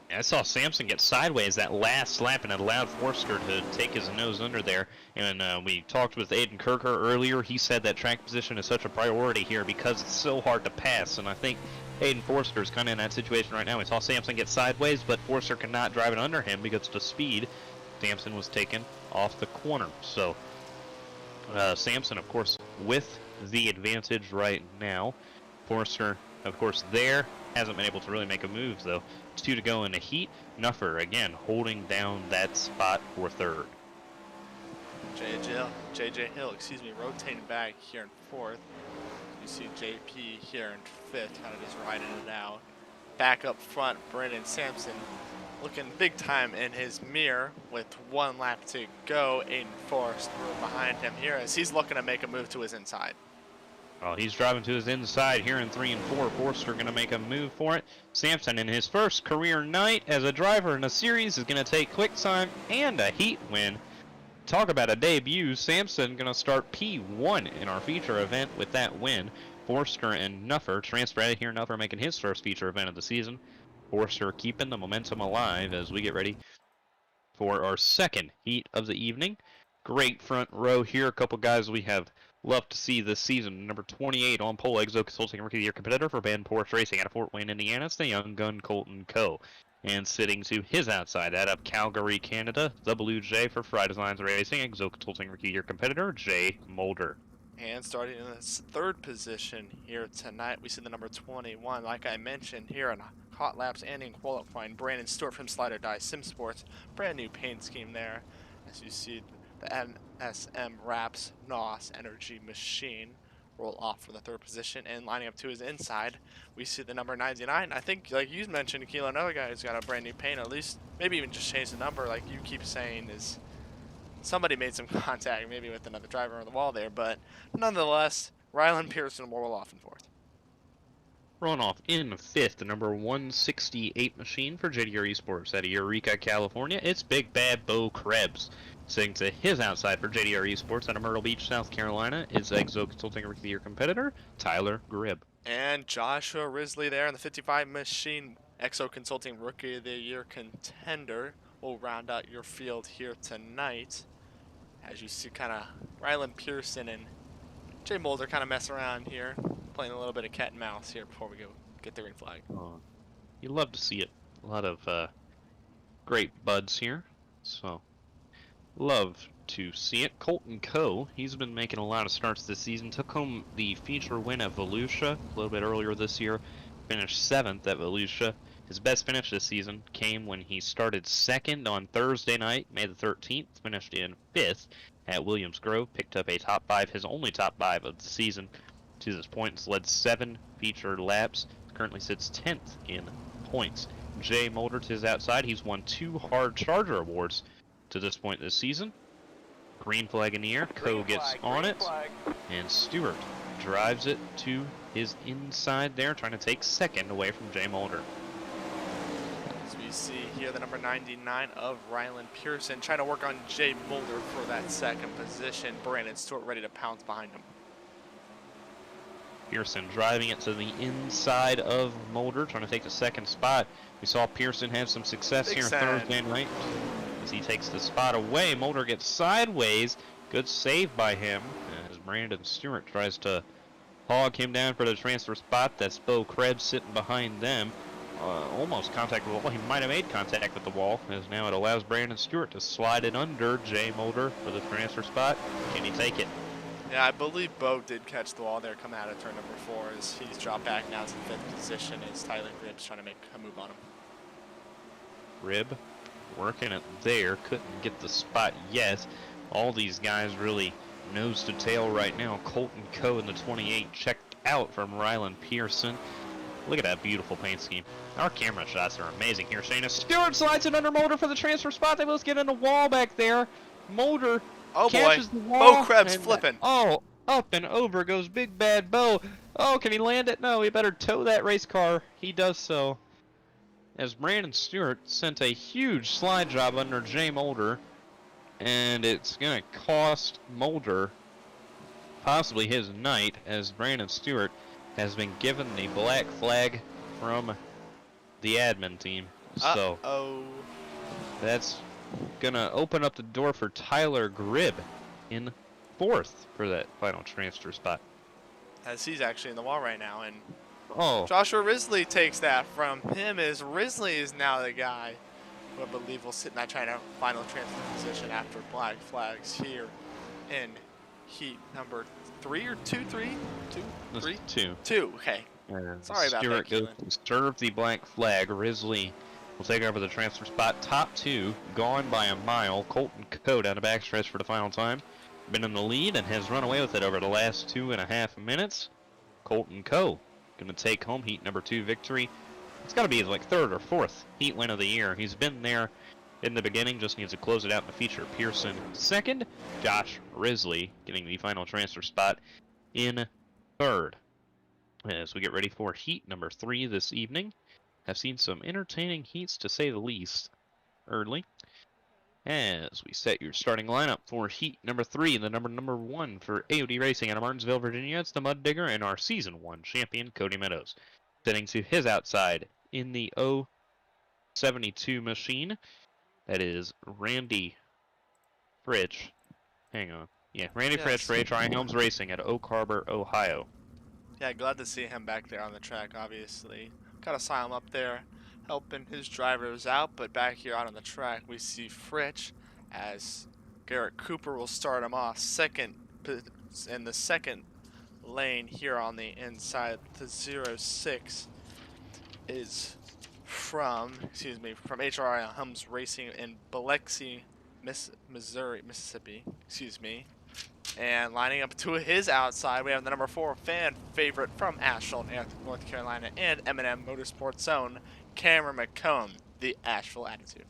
Yeah, I saw Sampson get sideways that last lap, and it allowed Forster to take his nose under there. And we talked with Aiden Kirker earlier. He said that track position is such a priority here because it's so hard to pass. And I think Aiden Forster is kind of in that situation right now. We saw Sampson get sideways, but Forster could not drive it under him because of the speed. Sampson was taken off the corner. So Sampson, of course, with the advantage right now. Forster, of course, there. Hasn't been able to really make a move, though. 2 to go in the heat. Nuffer, again, holding down that spot for third. J.J. Hill, rotating back here in 4th. You see JP here in 5th, kind of just riding it out. Back up front, Brandon Sampson looking big time in his mirror with 1 lap to go. Aiden Forrester behind him here as he's looking to make a move to his inside. Well, he's driving to his inside here in 3 and 4. Forster going to make a move for it. Sampson, in his first career night as a driver in a series, is going to take Quicktime and a heat win. Talk about a debut. Sampson going to start P1 in our feature event with that win. Forster and Nuffer transfer out of here. Nuffer making his first feature event of the season. Forster keeping the momentum alive as we get ready for our second heat of the evening. Great front row here. A couple guys we have loved to see this season. Number 28 on pole, Exo Consulting Rookie of the Year competitor for Ben Porsche Racing out of Fort Wayne, Indiana. It's the young gun Colton Coe. And sitting to his outside, out of Calgary, Canada, the Blue Jay for Fry Designs Racing, Exo Consulting Rookie of the Year competitor, Jay Mulder. And starting in this 3rd position here tonight, we see the number 21. Like I mentioned here in hot laps and in qualifying, Brandon Stewart from Slider Die Sim Sports. Brand new paint scheme there. As you see the NSM Wraps NOS Energy Machine roll off for the 3rd position, and lining up to his inside, we see the number 99. I think, like you mentioned, Kelan, another guy who's got a brand new paint, at least maybe even just change the number, like you keep saying, is somebody made some contact, maybe with another driver on the wall there, but nonetheless, Rylan Pearson will roll off in 4th. Rolling off in 5th, the number 168 machine for JDR Esports out of Eureka, California. It's Big Bad Bo Krebs. Sitting to his outside for JDR Esports out of Myrtle Beach, South Carolina, is Exo Consulting Rookie of the Year competitor, Tyler Gribb. And Joshua Risley there in the 55 machine, Exo Consulting Rookie of the Year contender, will round out your field here tonight. As you see, kind of Rylan Pearson and Jay Mulder kind of mess around here, playing a little bit of cat and mouse here before we go get the green flag. You love to see it. A lot of great buds here, so love to see it. Colton Coe, he's been making a lot of starts this season. Took home the feature win at Volusia a little bit earlier this year. Finished 7th at Volusia. His best finish this season came when he started 2nd on Thursday night, May the 13th. Finished in 5th at Williams Grove. Picked up a top 5, his only top 5 of the season. To this point, has led 7 featured laps. Currently sits 10th in points. Jay Mulder to his outside. He's won 2 Hard Charger awards to this point this season. Green flag in the air. Coe gets on it. And Stewart drives it to his inside there, trying to take 2nd away from Jay Mulder. As we see here, the number 99 of Rylan Pearson trying to work on Jay Mulder for that 2nd position. Brandon Stewart ready to pounce behind him. Pearson driving it to the inside of Mulder, trying to take the 2nd spot. We saw Pearson have some success Big here sand. Thursday night as he takes the spot away. Mulder gets sideways. Good save by him as Brandon Stewart tries to hog him down for the transfer spot. That's Bo Krebs sitting behind them. almost contact with the wall. He might have made contact with the wall, as now it allows Brandon Stewart to slide it under Jay Mulder for the transfer spot. Can he take it? Yeah, I believe Bo did catch the wall there coming out of turn number 4 as he's dropped back now to the 5th position as Tyler Gribb's trying to make a move on him. Rib working it there, couldn't get the spot yet. All these guys really nose to tail right now. Colton Coe in the 28 checked out from Rylan Pearson. Look at that beautiful paint scheme. Our camera shots are amazing here. Shane Stewart slides it under Mulder for the transfer spot. They both get in the wall back there. Mulder catches the wall. Bo Krebs and, flipping. Oh, up and over goes Big Bad Bo. Oh, can he land it? No, he better tow that race car. He does so. As Brandon Stewart sent a huge slide job under Jay Mulder. And it's going to cost Mulder possibly his night, as Brandon Stewart has been given the black flag from the admin team. So that's gonna open up the door for Tyler Gribb in 4th for that final transfer spot. As he's actually in the wall right now, and Oh, Joshua Risley takes that from him, as Risley is now the guy who I believe will sit in that China final transfer position after black flags here in heat number 3 or 2, 3? 2? 3? 2. 2, okay. Sorry about Stewart that, goes Kelan. to serve the black flag. Risley will take over the transfer spot. Top 2, gone by a mile. Colton Coe down the backstretch for the final time. Been in the lead and has run away with it over the last 2.5 minutes. Colton Coe going to take home heat number 2 victory. It's got to be his like 3rd or 4th heat win of the year. He's been there in the beginning, just needs to close it out in the feature. Pearson 2nd, Josh Risley getting the final transfer spot in 3rd. As we get ready for heat number 3 this evening, have seen some entertaining heats to say the least early. As we set your starting lineup for heat number 3, the number 1 for AOD Racing out of Martinsville, Virginia, it's the Mud Digger and our Season 1 champion, Cody Meadows. Sitting to his outside in the 072 machine, that is Randy Fritch. Hang on. Yeah, Randy Fritch for HRI Helms Racing at Oak Harbor, Ohio. Yeah, glad to see him back there on the track, obviously. Gotta sign him up there, helping his drivers out, but back here out on the track, we see Fritch as Garrett Cooper will start him off in the second lane here on the inside. The 06 is from HRI Helms Racing in Biloxi, Mississippi, And lining up to his outside, we have the number 4 fan favorite from Asheville, North Carolina, and M&M Motorsports Zone, Cameron McComb, the Asheville Attitude.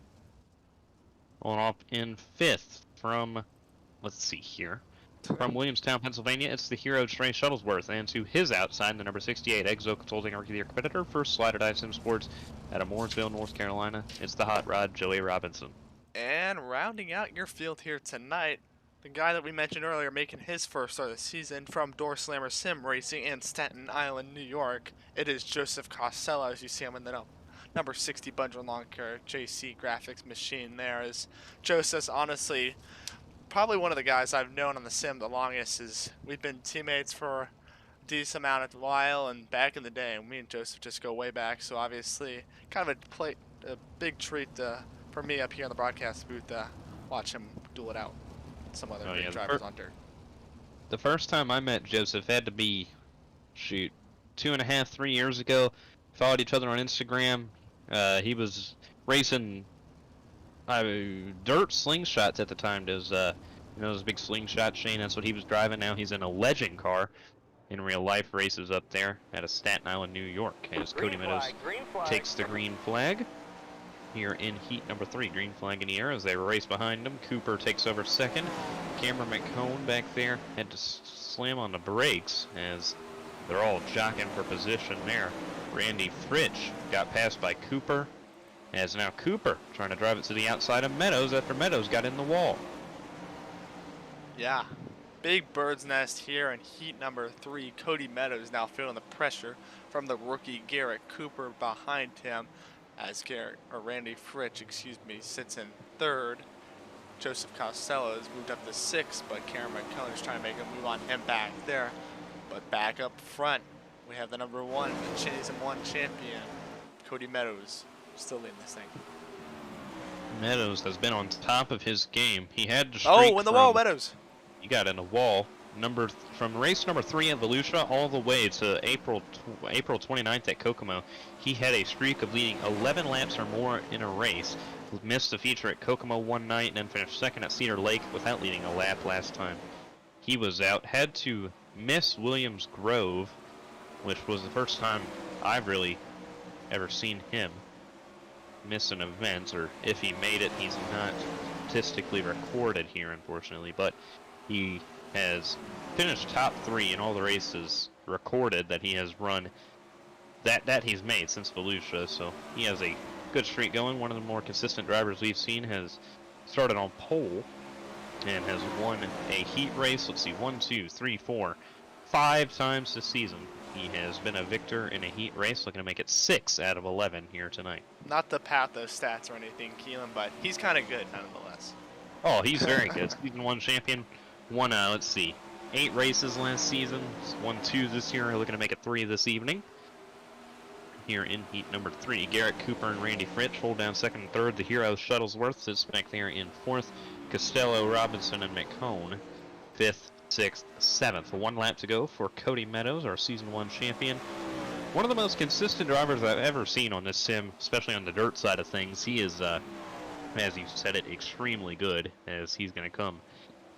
On off in 5th from, let's see here, from Williamstown, Pennsylvania, it's the hero Trey Shuttlesworth, and to his outside, the number 68 Exo Consulting Rookie of the Year competitor for Slider Dive Sim Sports out of Mooresville, North Carolina, it's the hot rod Joey Robinson. And rounding out your field here tonight, the guy that we mentioned earlier making his first start of the season from Door Slammer Sim Racing in Staten Island, New York, it is Joseph Costello, as you see him in the number 60 Bundle Lawn Care JC Graphics machine there. As Joseph's honestly probably one of the guys I've known on the sim the longest. Is we've been teammates for a decent amount of while, and back in the day, me and Joseph just go way back, so obviously kind of a big treat for me up here in the broadcast booth to watch him duel it out with some other big drivers on dirt. The first time I met Joseph had to be, 2.5, 3 years ago. Followed each other on Instagram. He was racing dirt slingshots at the time. Those big slingshot, Shane, that's what he was driving. Now he's in a legend car in real life, races up there out of Staten Island, New York. As Cody Meadows takes the green flag here in heat number 3. Green flag in the air as they race behind him. Cooper takes over 2nd. Cameron McCone back there had to slam on the brakes as they're all jockeying for position there. Randy Fritch got passed by Cooper, as now Cooper trying to drive it to the outside of Meadows after Meadows got in the wall. Yeah, big bird's nest here in heat number 3. Cody Meadows now feeling the pressure from the rookie Garrett Cooper behind him, as Randy Fritch, sits in 3rd. Joseph Costello has moved up to 6th, but Cameron McCone is trying to make a move on him back there. But back up front, we have the number 1 Season 1 champion, Cody Meadows still leading this thing. Meadows has been on top of his game. He had to streak Oh, in the wall, from- Meadows. He got in a wall. From race number 3 at Volusia all the way to April 29th at Kokomo, he had a streak of leading 11 laps or more in a race. Missed the feature at Kokomo one night and then finished second at Cedar Lake without leading a lap last time. He was out. Had to miss Williams Grove, which was the first time I've really ever seen him miss an event, or if he made it, he's not statistically recorded here, unfortunately, but he has finished top 3 in all the races recorded that he has run that he's made since Volusia, so he has a good streak going. One of the more consistent drivers we've seen has started on pole and has won a heat race. Let's see, 1, 2, 3, 4, 5 times this season. He has been a victor in a heat race, looking to make it 6 out of 11 here tonight. Not to pat those stats or anything, Kelan, but he's kind of good nonetheless. Oh, he's very good. Season 1 champion. Won, let's see, 8 races last season. Won 2 this year. Looking to make it 3 this evening. Here in heat number 3, Garrett Cooper and Randy Fritsch hold down 2nd and 3rd. The hero Shuttlesworth sits back there in 4th. Costello, Robinson, and McCone 5th, 6th, 7th. 1 lap to go for Cody Meadows, our Season 1 champion. One of the most consistent drivers I've ever seen on this sim, especially on the dirt side of things. He is, as you said it, extremely good, as he's going to come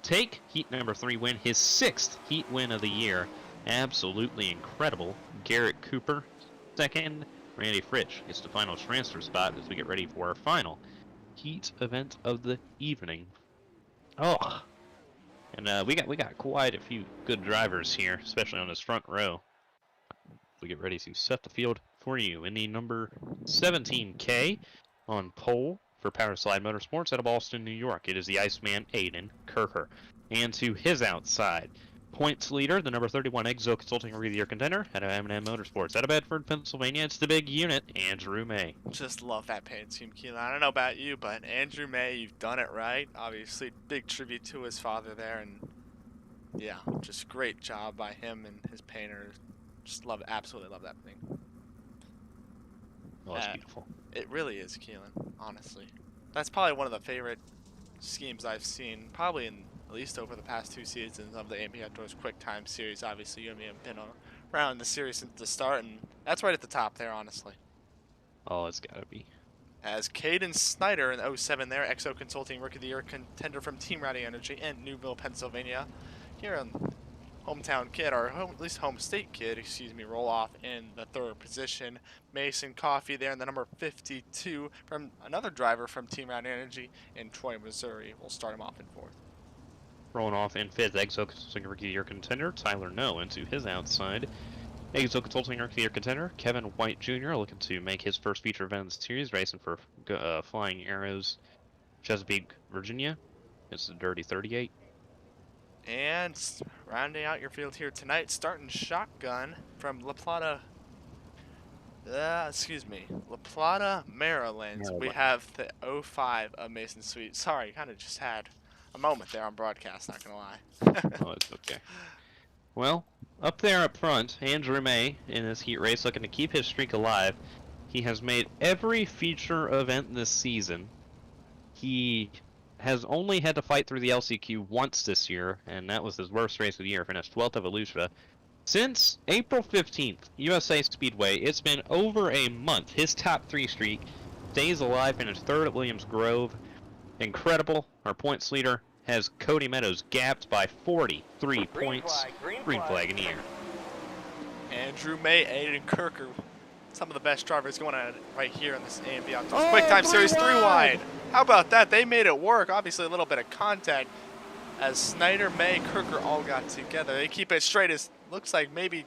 take heat number 3 win, his 6th heat win of the year. Absolutely incredible. Garrett Cooper 2nd. Randy Fritsch gets the final transfer spot as we get ready for our final heat event of the evening. Oh, and we got quite a few good drivers here, especially on this front row. We get ready to set the field for you in the number 17K on pole for Powerslide Motorsports out of Boston, New York. It is the Iceman Aiden Kirker. And to his outside, points leader, the number 31 Exo Consulting Review Year contender out of M&M Motorsports. Out of Bedford, Pennsylvania, it's the big unit, Andrew May. Just love that paint team, Kelan. I don't know about you, but Andrew May, you've done it right. Obviously, big tribute to his father there, and yeah, just great job by him and his painter. Just love it, absolutely love that thing. Oh, it's beautiful. It really is, Kelan, honestly. That's probably one of the favorite schemes I've seen, probably in at least over the past 2 seasons of the AMP Outdoors Quicktime series. Obviously, you and me have been around the series since the start, and that's right at the top there, honestly. Oh, it's gotta be. As Caden Snyder in 07 there, Exo Consulting Rookie of the Year contender from Team Rowdy Energy in Newville, Pennsylvania. Here on hometown kid, or at least home state kid, roll off in the 3rd position. Mason Coffey there in the number 52 from another driver from Team Rowdy Energy in Troy, Missouri. We'll start him off in 4th. Rolling off in 5th, Exo Consulting Rookie of the Year contender, Tyler No, and to his outside, Exo Consulting Rookie of the Year contender, Kevin White Jr., looking to make his first feature event in the series, racing for Flying Arrows, Chesapeake, Virginia. It's the Dirty 38. And rounding out your field here tonight, starting shotgun from La Plata, La Plata, Maryland. We have the 05 of Mason Sweet. Sorry, kind of just had a moment there on broadcast, not gonna lie. Oh, it's okay. Well, up there up front, Andrew May in this heat race looking to keep his streak alive. He has made every feature event this season. He has only had to fight through the LCQ once this year, and that was his worst race of the year, finished 12th at Volusia. Since April 15th, USA Speedway, it's been over a month. His top 3 streak stays alive, finished 3rd at Williams Grove. Incredible. Our points leader has Cody Meadows gapped by 43 points. Green flag in the air. Andrew May, Aiden Kirker, some of the best drivers going on right here in this AMB Outdoors Quicktime Series 3 wide. How about that? They made it work. Obviously, a little bit of contact as Snyder, May, Kirker all got together. They keep it straight. As looks like maybe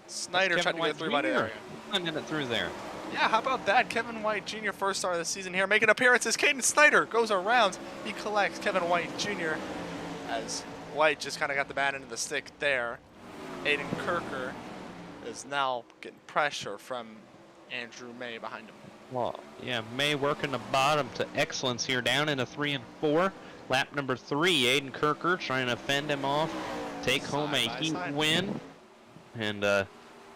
Snyder tried to get through by the area. Landed it through there. Yeah, how about that? Kevin White Jr. first star of the season here, making appearances. Caden Snyder goes around. He collects Kevin White Jr. as White just kind of got the bat into the stick there. Aiden Kirker is now getting pressure from Andrew May behind him. Well, yeah, May working the bottom to excellence here, down into 3 and 4. Lap number 3, Aiden Kirker trying to fend him off, take home a heat win. And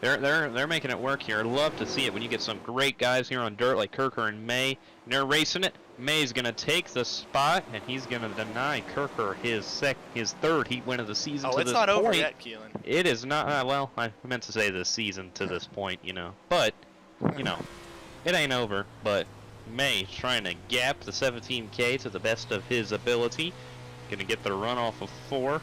They're making it work here. I love to see it when you get some great guys here on dirt like Kirker and May. And they're racing it. May's gonna take the spot, and he's gonna deny Kirker his third heat win of the season. Oh, to it's this not point. over yet, Kelan. It is not. Well, I meant to say this season to this point, but it ain't over. But May trying to gap the 17K to the best of his ability. Gonna get the run off of 4.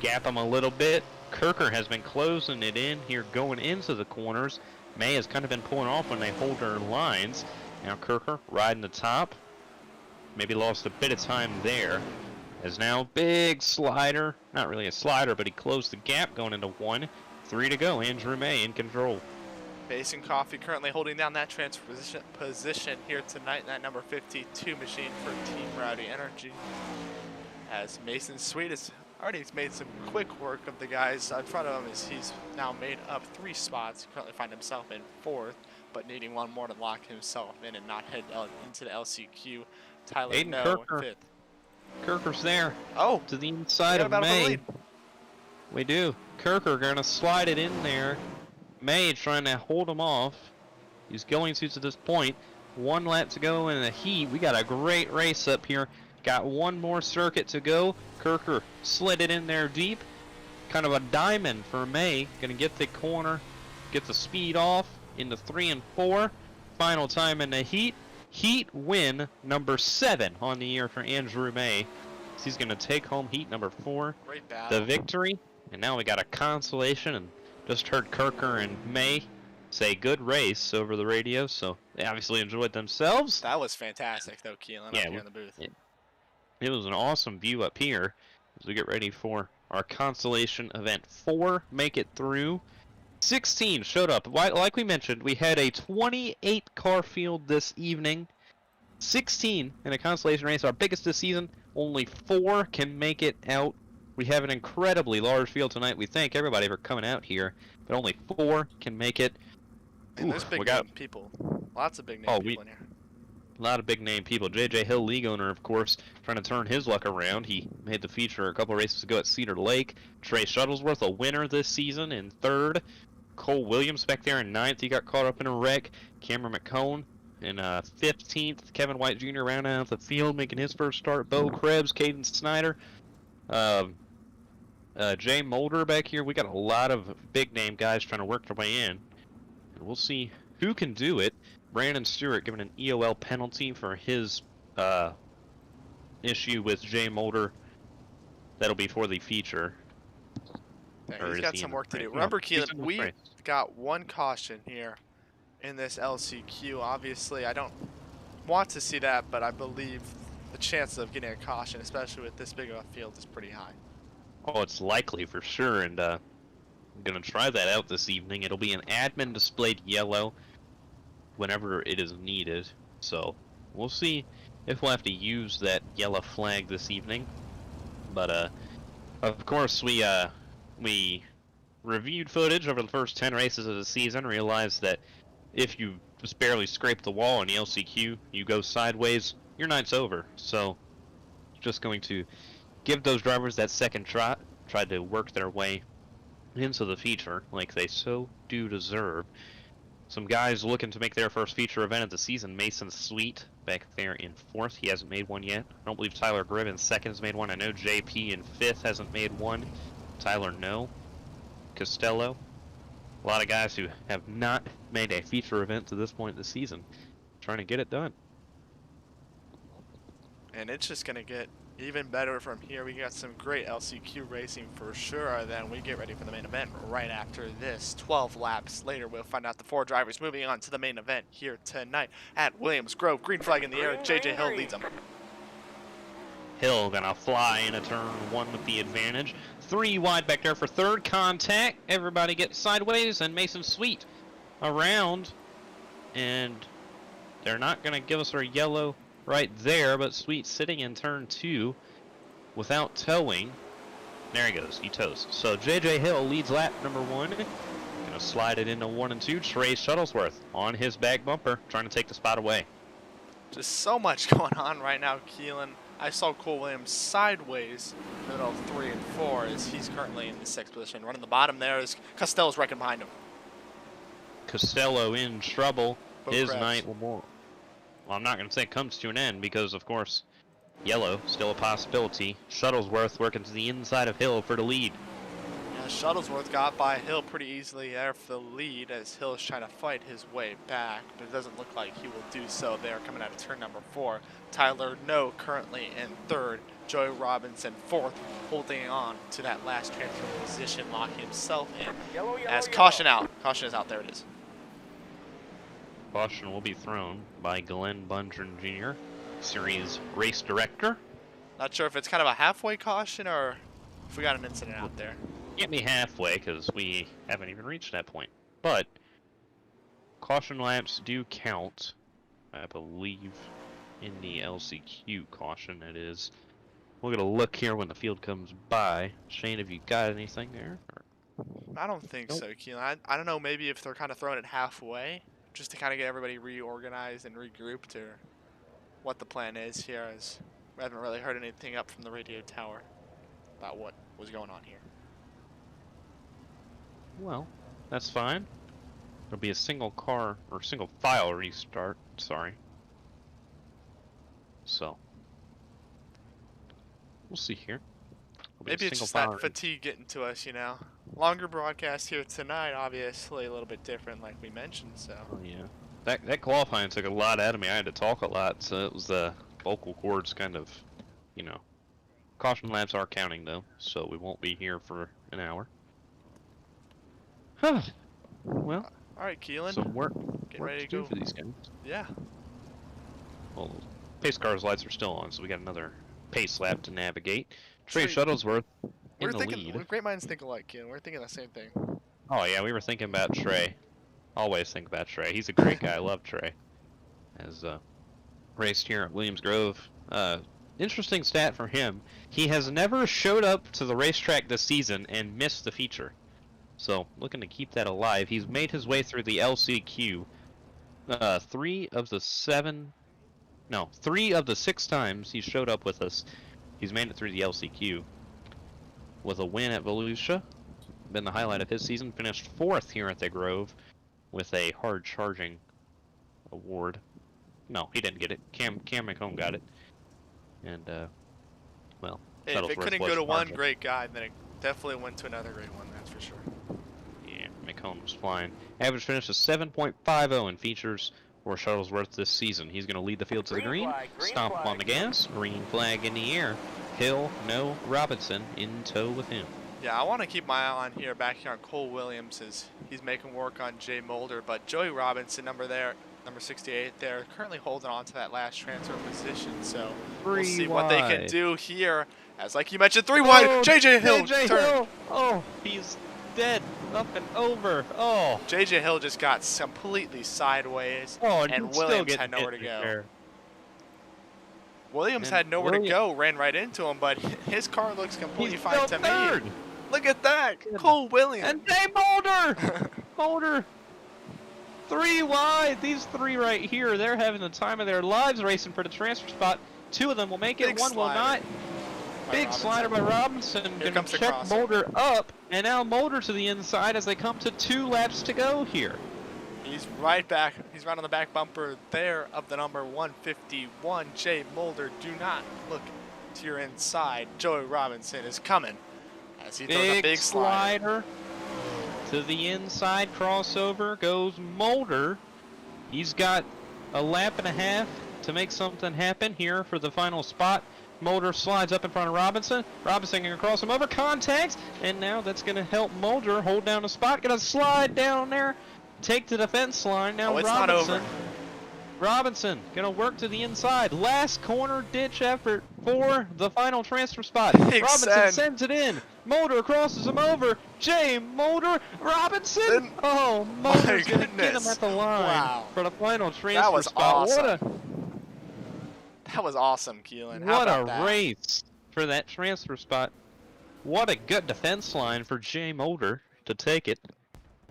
Gap him a little bit. Kirker has been closing it in here going into the corners. May has kind of been pulling off when they hold their lines. Now Kirker riding the top. Maybe lost a bit of time there. As now big slider. Not really a slider, but he closed the gap going into 1. 3 to go. Andrew May in control. Basin Coffee currently holding down that transfer position here tonight. That number 52 machine for Team Rowdy Energy. As Mason Sweet has already made some quick work of the guys in front of him as he's now made up 3 spots. He currently finds himself in 4th, but needing 1 more to lock himself in and not head into the LCQ. Tyler Aiden No Kirker. in 5th. Kirker's there Oh, to the inside forgot of about him for the May. lead. We do. Kirker gonna slide it in there. May trying to hold him off. He's going to this point. 1 lap to go in the heat. We got a great race up here. Got 1 more circuit to go. Kirker slid it in there deep. Kind of a diamond for May. Gonna get the corner, get the speed off into 3 and 4. Final time in the heat. Heat win number 7 on the year for Andrew May. He's gonna take home heat number 4. Great battle. The victory. And now we got a consolation, and just heard Kirker and May say good race over the radio, so they obviously enjoyed themselves. That was fantastic, though, Kelan, Yeah, up here in the booth. It was an awesome view up here as we get ready for our consolation event. 4 make it through. 16 showed up. Like we mentioned, we had a 28 car field this evening. 16 in a consolation race, our biggest this season. Only 4 can make it out. We have an incredibly large field tonight. We thank everybody for coming out here, but only 4 can make it. And there's big we got name people. Lots of big name Oh, people in here. a lot of big name people. JJ Hill, league owner, of course, trying to turn his luck around. He made the feature a couple races ago at Cedar Lake. Trey Shuttlesworth, a winner this season, in 3rd. Cole Williams back there in 9th. He got caught up in a wreck. Cameron McCone in 15th. Kevin White Jr. rounding out the field, making his first start. Bo Krebs, Caden Snyder. Jay Mulder back here. We got a lot of big name guys trying to work their way in. And we'll see who can do it. Brandon Stewart given an EOL penalty for his issue with Jay Mulder. That'll be for the feature. Yeah, Or he's is got he some in the work to race? do. No, Remember, he's Kelan, in the we race. got 1 caution here in this LCQ. Obviously, I don't want to see that, but I believe the chance of getting a caution, especially with this big of a field, is pretty high. Oh, it's likely for sure, and I'm gonna try that out this evening. It'll be an admin displayed yellow whenever it is needed. So we'll see if we'll have to use that yellow flag this evening. But of course we reviewed footage over the first 10 races of the season, realized that if you just barely scrape the wall in the LCQ, you go sideways, your night's over. So just going to give those drivers that second try to work their way into the feature like they so do deserve. Some guys looking to make their first feature event of the season. Mason Sweet back there in 4th. He hasn't made one yet. I don't believe Tyler Gribb in 2nd has made one. I know JP in 5th hasn't made one. Tyler no. Costello. A lot of guys who have not made a feature event to this point in the season. Trying to get it done. And it's just going to get even better from here. We got some great LCQ racing for sure. Then we get ready for the main event right after this. 12 laps later, we'll find out the 4 drivers moving on to the main event here tonight at Williams Grove. Green flag in the air. JJ Hill leads them. Hill gonna fly in a turn 1 with the advantage. 3 wide back there for 3rd contact. Everybody gets sideways, and Mason Sweet around. And they're not gonna give us our yellow right there, but Sweet sitting in turn 2 without towing. There he goes, he tows. So JJ Hill leads lap number 1. Gonna slide it into 1 and 2. Trey Shuttlesworth on his back bumper, trying to take the spot away. Just so much going on right now, Kelan. I saw Cole Williams sideways, middle of 3 and 4, as he's currently in the 6th position. Running the bottom there is Costello's right behind him. Costello in trouble. Boat His crabs. night will more. Well, I'm not going to say comes to an end because, of course, yellow still a possibility. Shuttlesworth working to the inside of Hill for the lead. Yeah, Shuttlesworth got by Hill pretty easily there for the lead as Hill is trying to fight his way back, but it doesn't look like he will do so there coming out of turn number 4. Tyler No currently in 3rd. Joey Robinson 4th, holding on to that last transfer position, locking himself in. As caution out. Caution is out. There it is. Caution will be thrown by Glenn Bundren Jr., series race director. Not sure if it's kind of a halfway caution or if we got an incident out there. Get me halfway because we haven't even reached that point. But caution laps do count, I believe, in the LCQ caution it is. We're gonna look here when the field comes by. Shane, have you got anything there? Or... I don't think Nope. so, Kelan. I don't know, maybe if they're kind of throwing it halfway, just to kind of get everybody reorganized and regrouped, or what the plan is here, as we haven't really heard anything up from the radio tower about what was going on here. Well, that's fine. It'll be a single car or single file restart. Sorry. So we'll see here. It'll be a Maybe it's single just file that fatigue getting to us, you know. Longer broadcast here tonight, obviously a little bit different, like we mentioned. So Oh, yeah. That qualifying took a lot out of me. I had to talk a lot, so it was the vocal cords kind of, you know. Caution laps are counting though, so we won't be here for an hour. Huh. Well, all right, Kelan, some work getting ready to do go. for these guys. Yeah, Well, pace car's lights are still on, so we got another pace lap to navigate. Trey Trey, Shuttlesworth in we're the thinking. lead. Great minds think alike, Kelan. We're thinking the same thing. Oh yeah, we were thinking about Trey. Always think about Trey. He's a great guy. I love Trey. Has raced here at Williams Grove. Interesting stat for him. He has never showed up to the racetrack this season and missed the feature. So looking to keep that alive. He's made his way through the LCQ. 3 of the 6 times he showed up with us, he's made it through the LCQ. With a win at Belsha, been the highlight of his season. Finished 4th here at the Grove with a hard charging award. No, he didn't get it. Cam McComb got it. And well, Hey, if it Shuttlesworth couldn't was go to one charging. great guy, then it definitely went to another great one. That's for sure. Yeah, McComb was flying. Average finish of 7.50 in features for Shuttlesworth this season. He's going to lead the field to the green, stomp on the gas, green flag in the air. Hill, no, Robinson in tow with him. Yeah, I want to keep my eye on here, back here on Cole Williams, as he's making work on Jay Mulder. But Joey Robinson, number 68 there, currently holding on to that last transfer position. So we'll see what they can do here. As like you mentioned, 3 wide, JJ Hill JJ turn. Hill! Oh, he's dead, up and over. Oh, JJ Hill just got completely sideways, oh, and still Williams getting had nowhere to hit go. there. Williams And had nowhere to Williams- go, ran right into him, but his car looks completely He's fine still to third. me. Look at that, Goodness. Cole Williams. And Jay Mulder! Mulder! 3 wide. These 3 right here, they're having the time of their lives racing for the transfer spot. 2 of them will make it, Big 1 will slider not. by Big Robinson. slider by Robinson. Here Gonna comes the check crossover. Mulder up, and now Mulder to the inside as they come to 2 laps to go here. He's right back. He's right on the back bumper there of the number 151. Jay Mulder, do not look to your inside. Joey Robinson is coming as he throws a big slider. To the inside crossover goes Mulder. He's got a lap and a half to make something happen here for the final spot. Mulder slides up in front of Robinson. Robinson can cross him over, contacts, and now that's going to help Mulder hold down a spot. Going to slide down there, take the defense line. Now Oh, it's Robinson. not over. Robinson going to work to the inside. Last corner ditch effort for the final transfer spot. Big Robinson send. sends it in. Mulder crosses him over. Jay Mulder, Robinson. Then- Oh, Mulder's going to get him goodness. at the line Wow. for the final transfer was spot. That was awesome, Kelan. How What about a that? race for that transfer spot. What a good defense line for Jay Mulder to take it.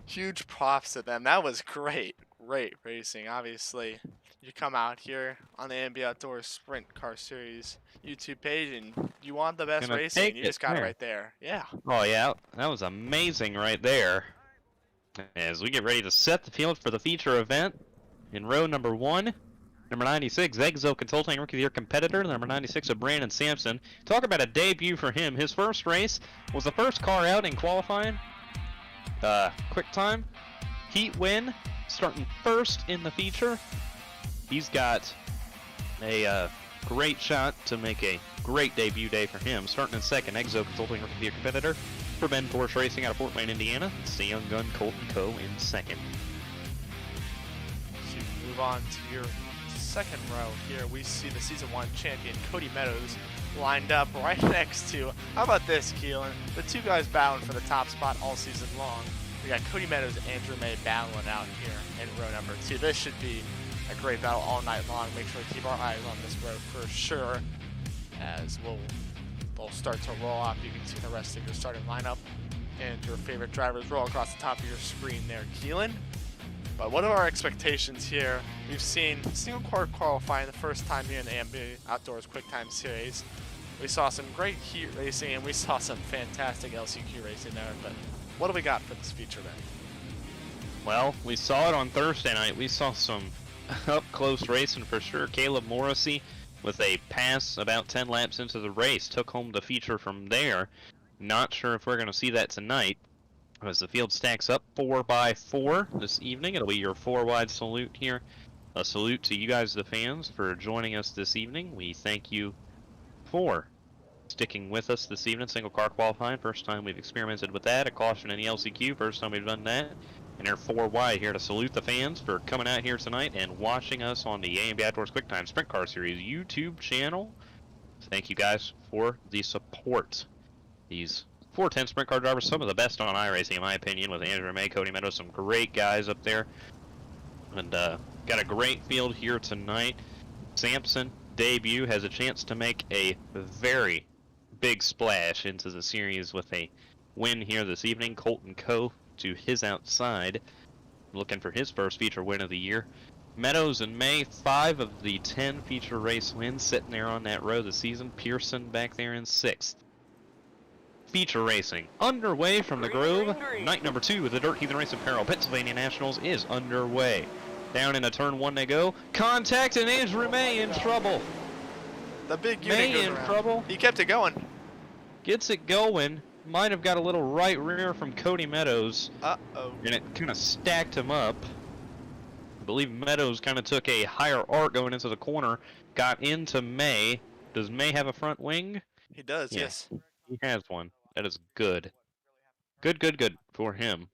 Huge props to them. That was great. Great racing. Obviously, you come out here on the NBA Outdoors Sprint Car Series YouTube page and you want the best Gonna racing. take You it just got it there. right there. Yeah. Oh yeah, that was amazing right there. As we get ready to set the field for the feature event in row number 1. Number 96, Exo Consulting Rookie of the Year competitor. Number 96 of Brandon Sampson. Talk about a debut for him. His first race was the first car out in qualifying. Quicktime. Heat win. Starting first in the feature. He's got a great shot to make a great debut day for him. Starting in second, Exo Consulting Rookie of the Year competitor for Ben Porsche Racing out of Fort Wayne, Indiana. It's the young gun Colton Co. in second. To move on to your second row here, we see the Season 1 champion Cody Meadows lined up right next to, how about this, Kelan? The two guys battling for the top spot all season long. We got Cody Meadows and Andrew May battling out here in row number 2. This should be a great battle all night long. Make sure to keep our eyes on this row for sure, as they'll start to roll up. You can see the rest of your starting lineup and your favorite drivers roll across the top of your screen there, Kelan. But what are our expectations here? We've seen single car qualifying the first time here in the AMB Outdoors Quicktime Series. We saw some great heat racing and we saw some fantastic LCQ racing there, but what do we got for this feature event? Well, we saw it on Thursday night. We saw some up-close racing for sure. Kaleb Morrisey, with a pass about 10 laps into the race, took home the feature from there. Not sure if we're going to see that tonight, as the field stacks up 4x4 this evening. It'll be your 4-wide salute here. A salute to you guys, the fans, for joining us this evening. We thank you for sticking with us this evening. Single car qualifying, first time we've experimented with that. A caution in the LCQ, first time we've done that. And our 4 wide here to salute the fans for coming out here tonight and watching us on the AMB Outdoors Quicktime Sprint Car Series YouTube channel. Thank you guys for the support. These 410 sprint car drivers, some of the best on iRacing in my opinion, with Andrew May, Cody Meadows, some great guys up there. And got a great field here tonight. Sampson, debut, has a chance to make a very big splash into the series with a win here this evening. Colton Co. to his outside, looking for his first feature win of the year. Meadows and May, 5 of the 10 feature race wins, sitting there on that row this season. Pearson back there in 6th. Feature racing underway from the Grove. Night number 2 of the Dirt Heathen Race Apparel Pennsylvania Nationals is underway. Down into turn 1 they go. Contact, and Andrew May in trouble. The big unit May goes in around. trouble. He kept it going. Gets it going. Might have got a little right rear from Cody Meadows. Uh-oh. And it kind of stacked him up. I believe Meadows kind of took a higher arc going into the corner. Got into May. Does May have a front wing? He does, Yeah. yes. He has one. That is good. Good for him.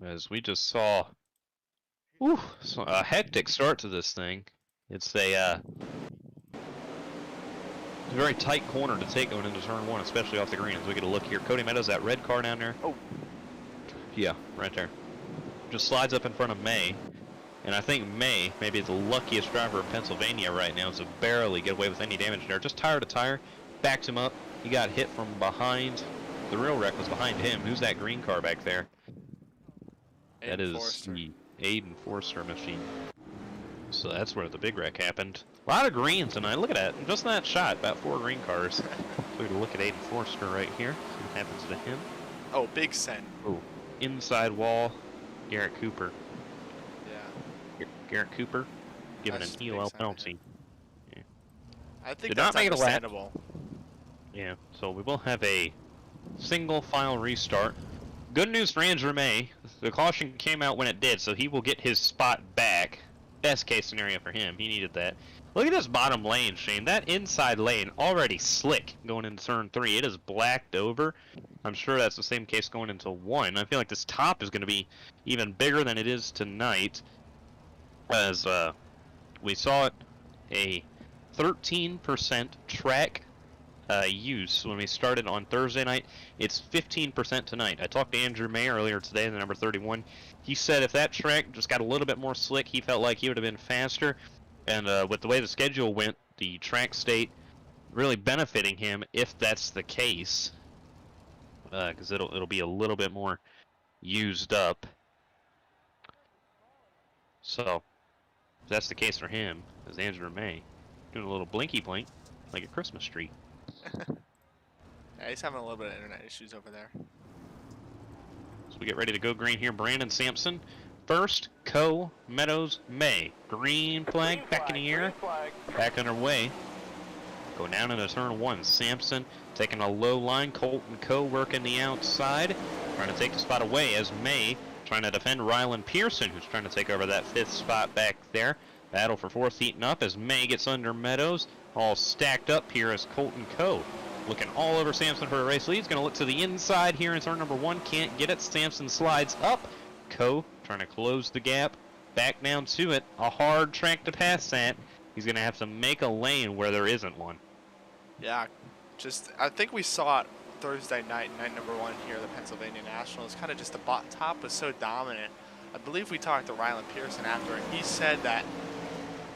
As we just saw a hectic start to this thing. It's a very tight corner to take going into turn 1, especially off the green. As we get a look here, Cody Meadows, that red car down there. Oh. Yeah, right there. Just slides up in front of May. And I think May may be the luckiest driver in Pennsylvania right now to barely get away with any damage there. Just tire to tire, backed him up. He got hit from behind. The real wreck was behind him. Who's that green car back there? That is Forrester. the Aiden Forster machine. So that's where the big wreck happened. A lot of green tonight. Look at that. Just in that shot, about 4 green cars. So we're going to look at Aiden Forster right here. See what happens to him. Oh, big send. Oh, inside wall. Garrett Cooper. Yeah. Garrett Cooper given That's an big EOL send. penalty. I think Did that's not make it a lap. understandable. Yeah, so we will have a single file restart. Good news for Andrew May. The caution came out when it did, so he will get his spot back. Best case scenario for him. He needed that. Look at this bottom lane, Shane. That inside lane already slick going into turn 3. It is blacked over. I'm sure that's the same case going into 1. I feel like this top is going to be even bigger than it is tonight. As we saw it, a 13% track use when we started on Thursday night. It's 15% tonight. I talked to Andrew May earlier today, the number 31. He said if that track just got a little bit more slick, he felt like he would have been faster. And with the way the schedule went, the track state really benefiting him if that's the case, because it'll be a little bit more used up. So if that's the case for him, as Andrew May doing a little blinky blink like a Christmas tree. Yeah, he's having a little bit of internet issues over there. So we get ready to go green here. Brandon Sampson first, Meadows, May. Green flag back in the air, back underway. Go down into turn 1. Sampson taking a low line. Colton working the outside, trying to take the spot away as May trying to defend Rylan Pearson, who's trying to take over that 5th spot back there. Battle for 4th heating up as May gets under Meadows. All stacked up here as Colton looking all over Sampson for a race lead. He's going to look to the inside here in turn number 1. Can't get it. Sampson slides up. Trying to close the gap. Back down to it. A hard track to pass at. He's going to have to make a lane where there isn't one. Yeah, I think we saw it Thursday night number 1 here, the Pennsylvania Nationals. Kind of just the top was so dominant. I believe we talked to Rylan Pearson after, and he said that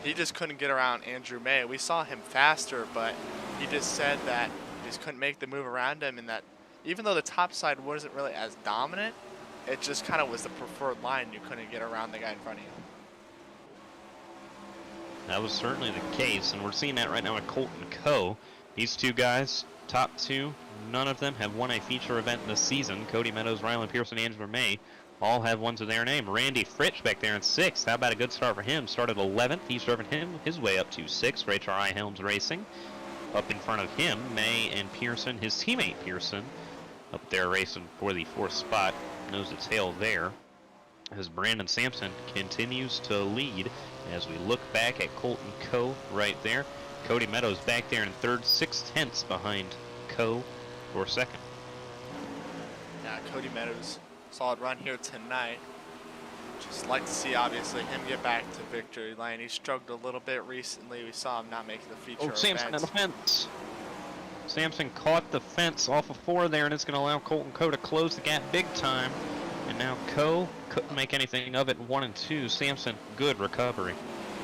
he just couldn't get around Andrew May. We saw him faster, but he just said that he just couldn't make the move around him, and that even though the top side wasn't really as dominant, it just kind of was the preferred line. You couldn't get around the guy in front of you. That was certainly the case, and we're seeing that right now with Colton These two guys, top 2, none of them have won a feature event this season. Cody Meadows, Rylan Pearson, Andrew May all have one to their name. Randy Fritsch back there in 6th. How about a good start for him? Started 11th. He's driven his way up to 6th. Rachel I. Helms Racing. Up in front of him, May and Pearson, his teammate Pearson, up there racing for the 4th spot. Nose to tail there as Brandon Sampson continues to lead as we look back at Colton right there. Cody Meadows back there in 3rd, 6/10 behind for 2nd. Yeah, Cody Meadows, solid run here tonight. Just like to see, obviously, him get back to victory lane. He struggled a little bit recently. We saw him not making the feature Sampson on event. the fence. Sampson caught the fence off of 4 there, and it's going to allow Colton to close the gap big time. And now couldn't make anything of it in 1 and 2. Sampson, good recovery.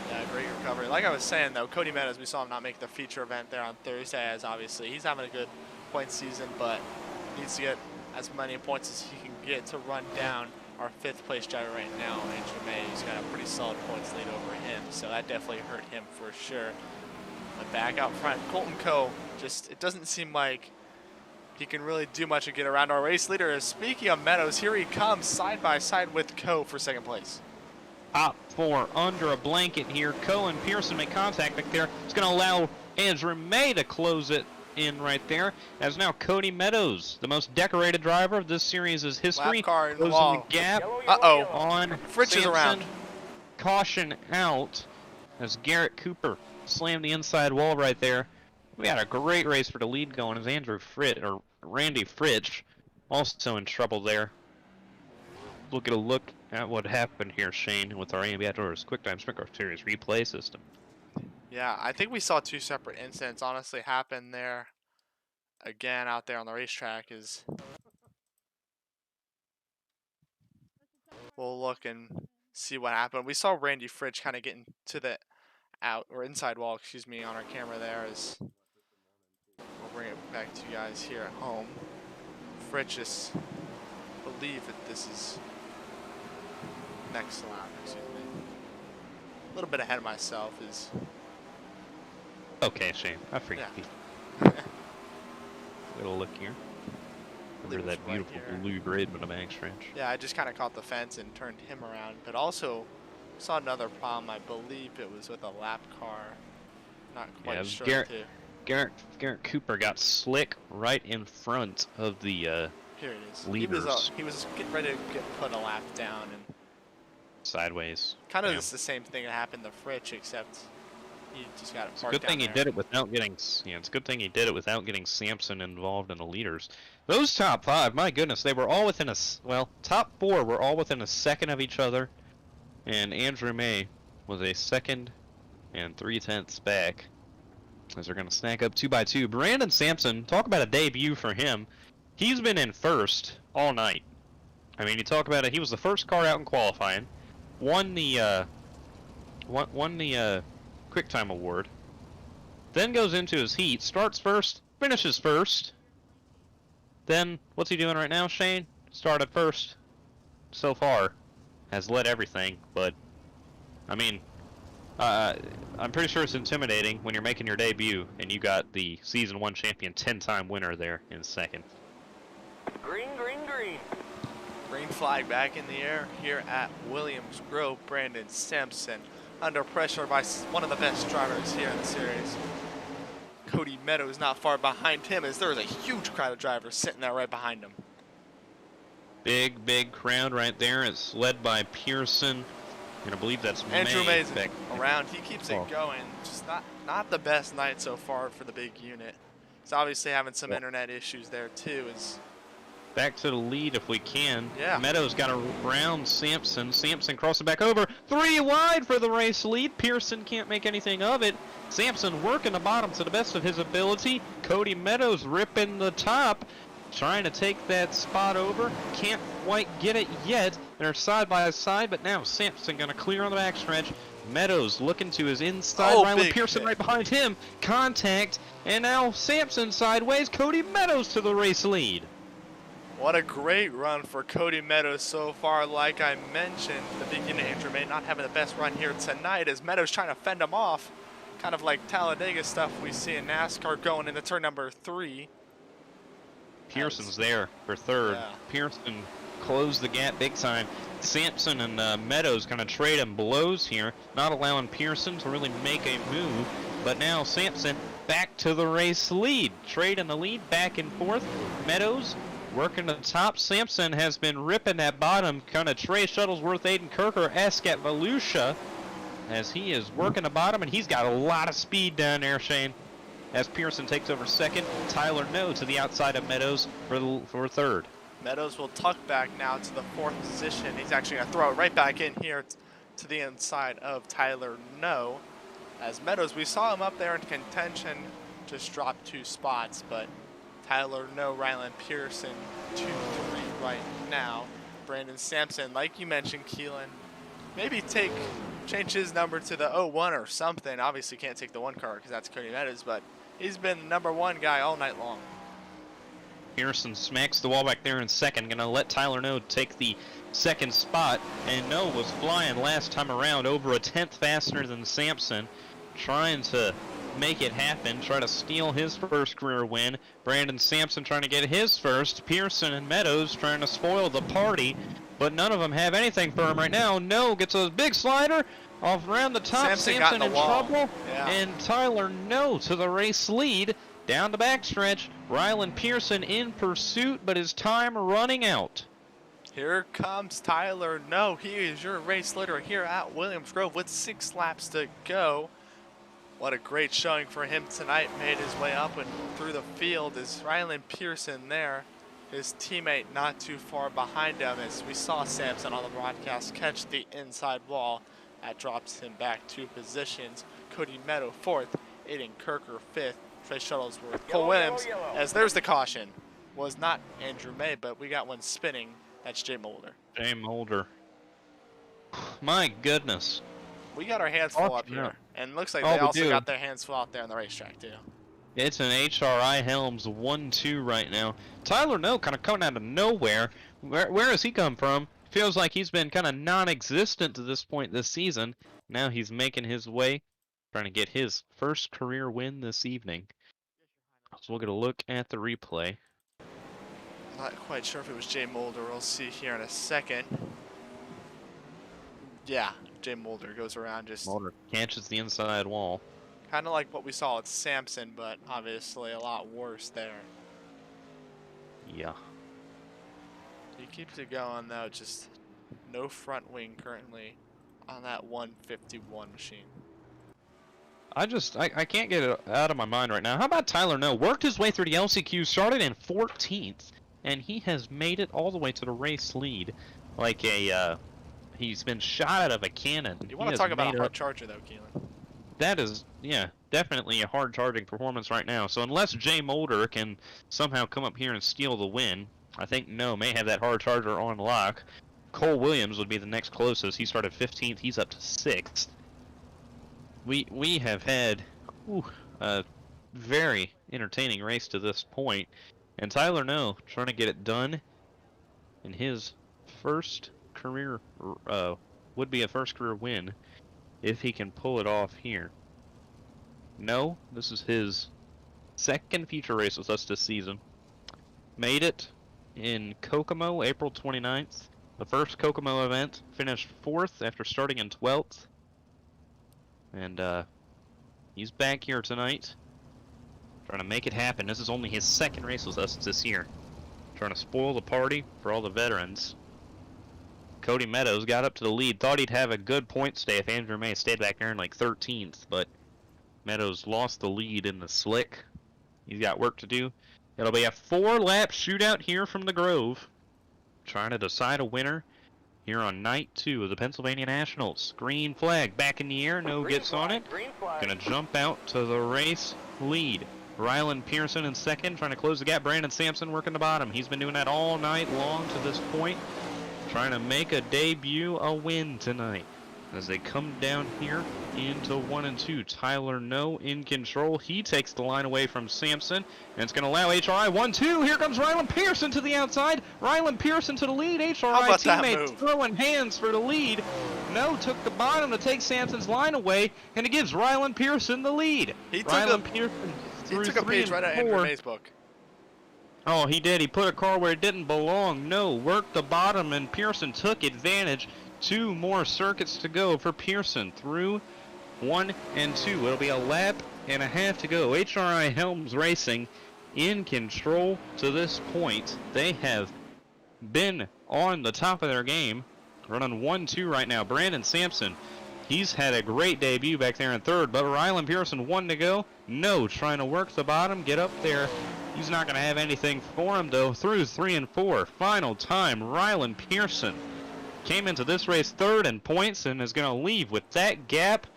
Yeah, great recovery. Like I was saying, though, Cody Meadows, we saw him not make the feature event there on Thursday, as obviously he's having a good point season, but needs to get as many points as he can get to run down our 5th place driver right now, Andrew May. He's got a pretty solid points lead over him, so that definitely hurt him for sure. But back out front, Colton just, it doesn't seem like he can really do much to get around our race leader. Speaking of Meadows, here he comes side by side with for 2nd place. Top 4 under a blanket here. And Pearson make contact back there. It's going to allow Andrew May to close it in right there. As now Cody Meadows, the most decorated driver of this series' history, Lap car in the closing wall. the gap on Fritsch is around. Caution out as Garrett Cooper slammed the inside wall right there. We had a great race for the lead going as Randy Fritsch also in trouble there. Look at what happened here, Shane, with our AMB Outdoors Quicktime Sprint Car Series replay system. Yeah, I think we saw 2 separate incidents honestly happen there. Again, out there on the racetrack is. We'll look and see what happened. We saw Randy Fritsch kind of getting to the inside wall, excuse me, on our camera there. As we'll bring it back to you guys here at home. Fritsch just believe that this is next lap, excuse me. A little bit ahead of myself is. Okay, Shane, I forget. Yeah. Little look here. Under that Right beautiful here. blue grid with a bank stretch. Yeah, I just kind of caught the fence and turned him around, but also saw another problem. I believe it was with a lap car. Not quite Yeah, sure. Garrett Cooper got slick right in front of the Here it is. leaders. He was getting ready to put a lap down, and sideways. kind of Yeah. it's the same thing that happened to Fritsch, except he just got it It's a parked good down thing he there. did it without getting. Yeah, it's a good thing he did it without getting Sampson involved in the leaders. Those top 5, my goodness, they were all within top 4 were all within a second of each other, and Andrew May was a 2nd and 3/10 back. As they're going to snack up 2 by 2. Brandon Sampson, talk about a debut for him. He's been in 1st all night. I mean, you talk about it. He was the first car out in qualifying, won the Quicktime award, then goes into his heat, starts 1st, finishes 1st. Then what's he doing right now, Shane? Started 1st so far, has led everything, but I mean, I'm pretty sure it's intimidating when you're making your debut and you got the season 1 champion, 10-time winner there in 2nd. Green, green, green. Green flag back in the air here at Williams Grove. Brandon Sampson under pressure by one of the best drivers here in the series. Cody Meadows not far behind him as there's a huge crowd of drivers sitting there right behind him. Big crowd right there. It's led by Pearson. And I believe that's Andrew May May's back- around. He keeps it going. Just not the best night so far for the big unit. He's obviously having some internet issues there too. Back to the lead if we can. Yeah. Meadows got around Sampson. Sampson crossing back over. 3 wide for the race lead. Pearson can't make anything of it. Sampson working the bottom to the best of his ability. Cody Meadows ripping the top. Trying to take that spot over. Can't quite get it yet. They're side by side, but now Sampson going to clear on the backstretch. Meadows looking to his inside. Oh, Rylan big Pearson hit. right behind him. Contact. And now Sampson sideways. Cody Meadows to the race lead. What a great run for Cody Meadows so far. Like I mentioned, the big unit Andrew May not having the best run here tonight as Meadows trying to fend him off. Kind of like Talladega stuff we see in NASCAR going into turn number 3. Pearson's there for third. Yeah. Pearson closed the gap big time. Sampson and Meadows kind of trade and blows here, not allowing Pearson to really make a move. But now Sampson back to the race lead. Trade in the lead back and forth. Meadows working the top. Sampson has been ripping that bottom. Kind of Trey Shuttlesworth, Aiden Kirker-esque at Volusia as he is working the bottom, and he's got a lot of speed down there, Shane. As Pearson takes over second, Tyler No to the outside of Meadows for third. Meadows will tuck back now to the 4th position. He's actually going to throw it right back in here to the inside of Tyler No. As Meadows, we saw him up there in contention, just dropped 2 spots, but Tyler No, Rylan Pearson 2-3 right now. Brandon Sampson, like you mentioned, Kelan, maybe change his number to the 01 or something. Obviously can't take the 1 car because that's Cody Meadows, but he's been the number 1 guy all night long. Pearson smacks the wall back there in second. Gonna let Tyler No take the second spot. And No was flying last time around, over a 10th faster than Sampson. Trying to make it happen, try to steal his first career win. Brandon Sampson trying to get his first. Pearson and Meadows trying to spoil the party, but none of them have anything for him right now. No gets a big slider off around the top. Sampson in wall. trouble. Yeah. And Tyler No to the race lead. Down the backstretch, Rylan Pearson in pursuit, but his time running out. Here comes Tyler No. He is your race leader here at Williams Grove with 6 laps to go. What a great showing for him tonight. Made his way up and through the field. Is Rylan Pearson there? His teammate not too far behind him as we saw Sampson on the broadcast catch the inside wall. That drops him back 2 positions. Cody Meadow 4th, Aiden Kirker 5th, Trey Shuttlesworth, Cole Williams, as there's the caution. Was not Andrew May, but we got one spinning. That's Jay Mulder. Jay Mulder. My goodness. We got our hands full up Yeah. here. And looks like Oh, they we also do. got their hands full out there on the racetrack too. It's an HRI Helms 1-2 right now. Tyler No kind of coming out of nowhere. Where has he come from? Feels like he's been kind of non-existent to this point this season. Now he's making his way, trying to get his first career win this evening. So we'll get a look at the replay. Not quite sure if it was Jay Mulder. We'll see here in a second. Yeah, Jay Mulder goes around just Mulder catches the inside wall. kind of like what we saw at Sampson, but obviously a lot worse there. Yeah. He keeps it going though, just no front wing currently on that 151 machine. I can't get it out of my mind right now. How about Tyler No? Worked his way through the LCQ, started in 14th, and he has made it all the way to the race lead. Like he's been shot out of a cannon. You want to talk about a hard charger though, Kelan? That is, yeah, definitely a hard charging performance right now. So unless Jay Mulder can somehow come up here and steal the win, I think No may have that hard charger on lock. Cole Williams would be the next closest. He started 15th. He's up to 6th. We have had a very entertaining race to this point, and Tyler No trying to get it done in his first career would be a first career win if he can pull it off here. No, this is his second feature race with us this season. Made it in Kokomo, April 29th. The first Kokomo event, finished 4th after starting in 12th. And he's back here tonight, trying to make it happen. This is only his second race with us this year. Trying to spoil the party for all the veterans. Cody Meadows got up to the lead. Thought he'd have a good point stay if Andrew May stayed back there in like 13th, but Meadows lost the lead in the slick. He's got work to do. It'll be a 4-lap shootout here from the Grove. Trying to decide a winner here on night 2 of the Pennsylvania Nationals. Green flag back in the air. No gets on it. Gonna jump out to the race lead. Rylan Pearson in second, trying to close the gap. Brandon Sampson working the bottom. He's been doing that all night long to this point. Trying to make a debut, a win tonight. As they come down here into 1 and 2. Tyler No in control. He takes the line away from Sampson. And it's going to allow HRI 1-2. Here comes Rylan Pearson to the outside. Rylan Pearson to the lead. HRI teammate throwing hands for the lead. No took the bottom to take Sampson's line away. And it gives Rylan Pearson the lead. He took a page right out of Andrew May's book. Oh, he did. He put a car where it didn't belong. No, worked the bottom, and Pearson took advantage. 2 more circuits to go for Pearson through 1 and 2. It'll be a lap and a half to go. HRI Helms Racing in control to this point. They have been on the top of their game, running 1-2 right now. Brandon Sampson, he's had a great debut back there in third, but Rylan Pearson 1 to go. No, trying to work the bottom, get up there. He's not going to have anything for him, though, through 3 and 4. Final time, Rylan Pearson came into this race third in points and is going to leave with that gap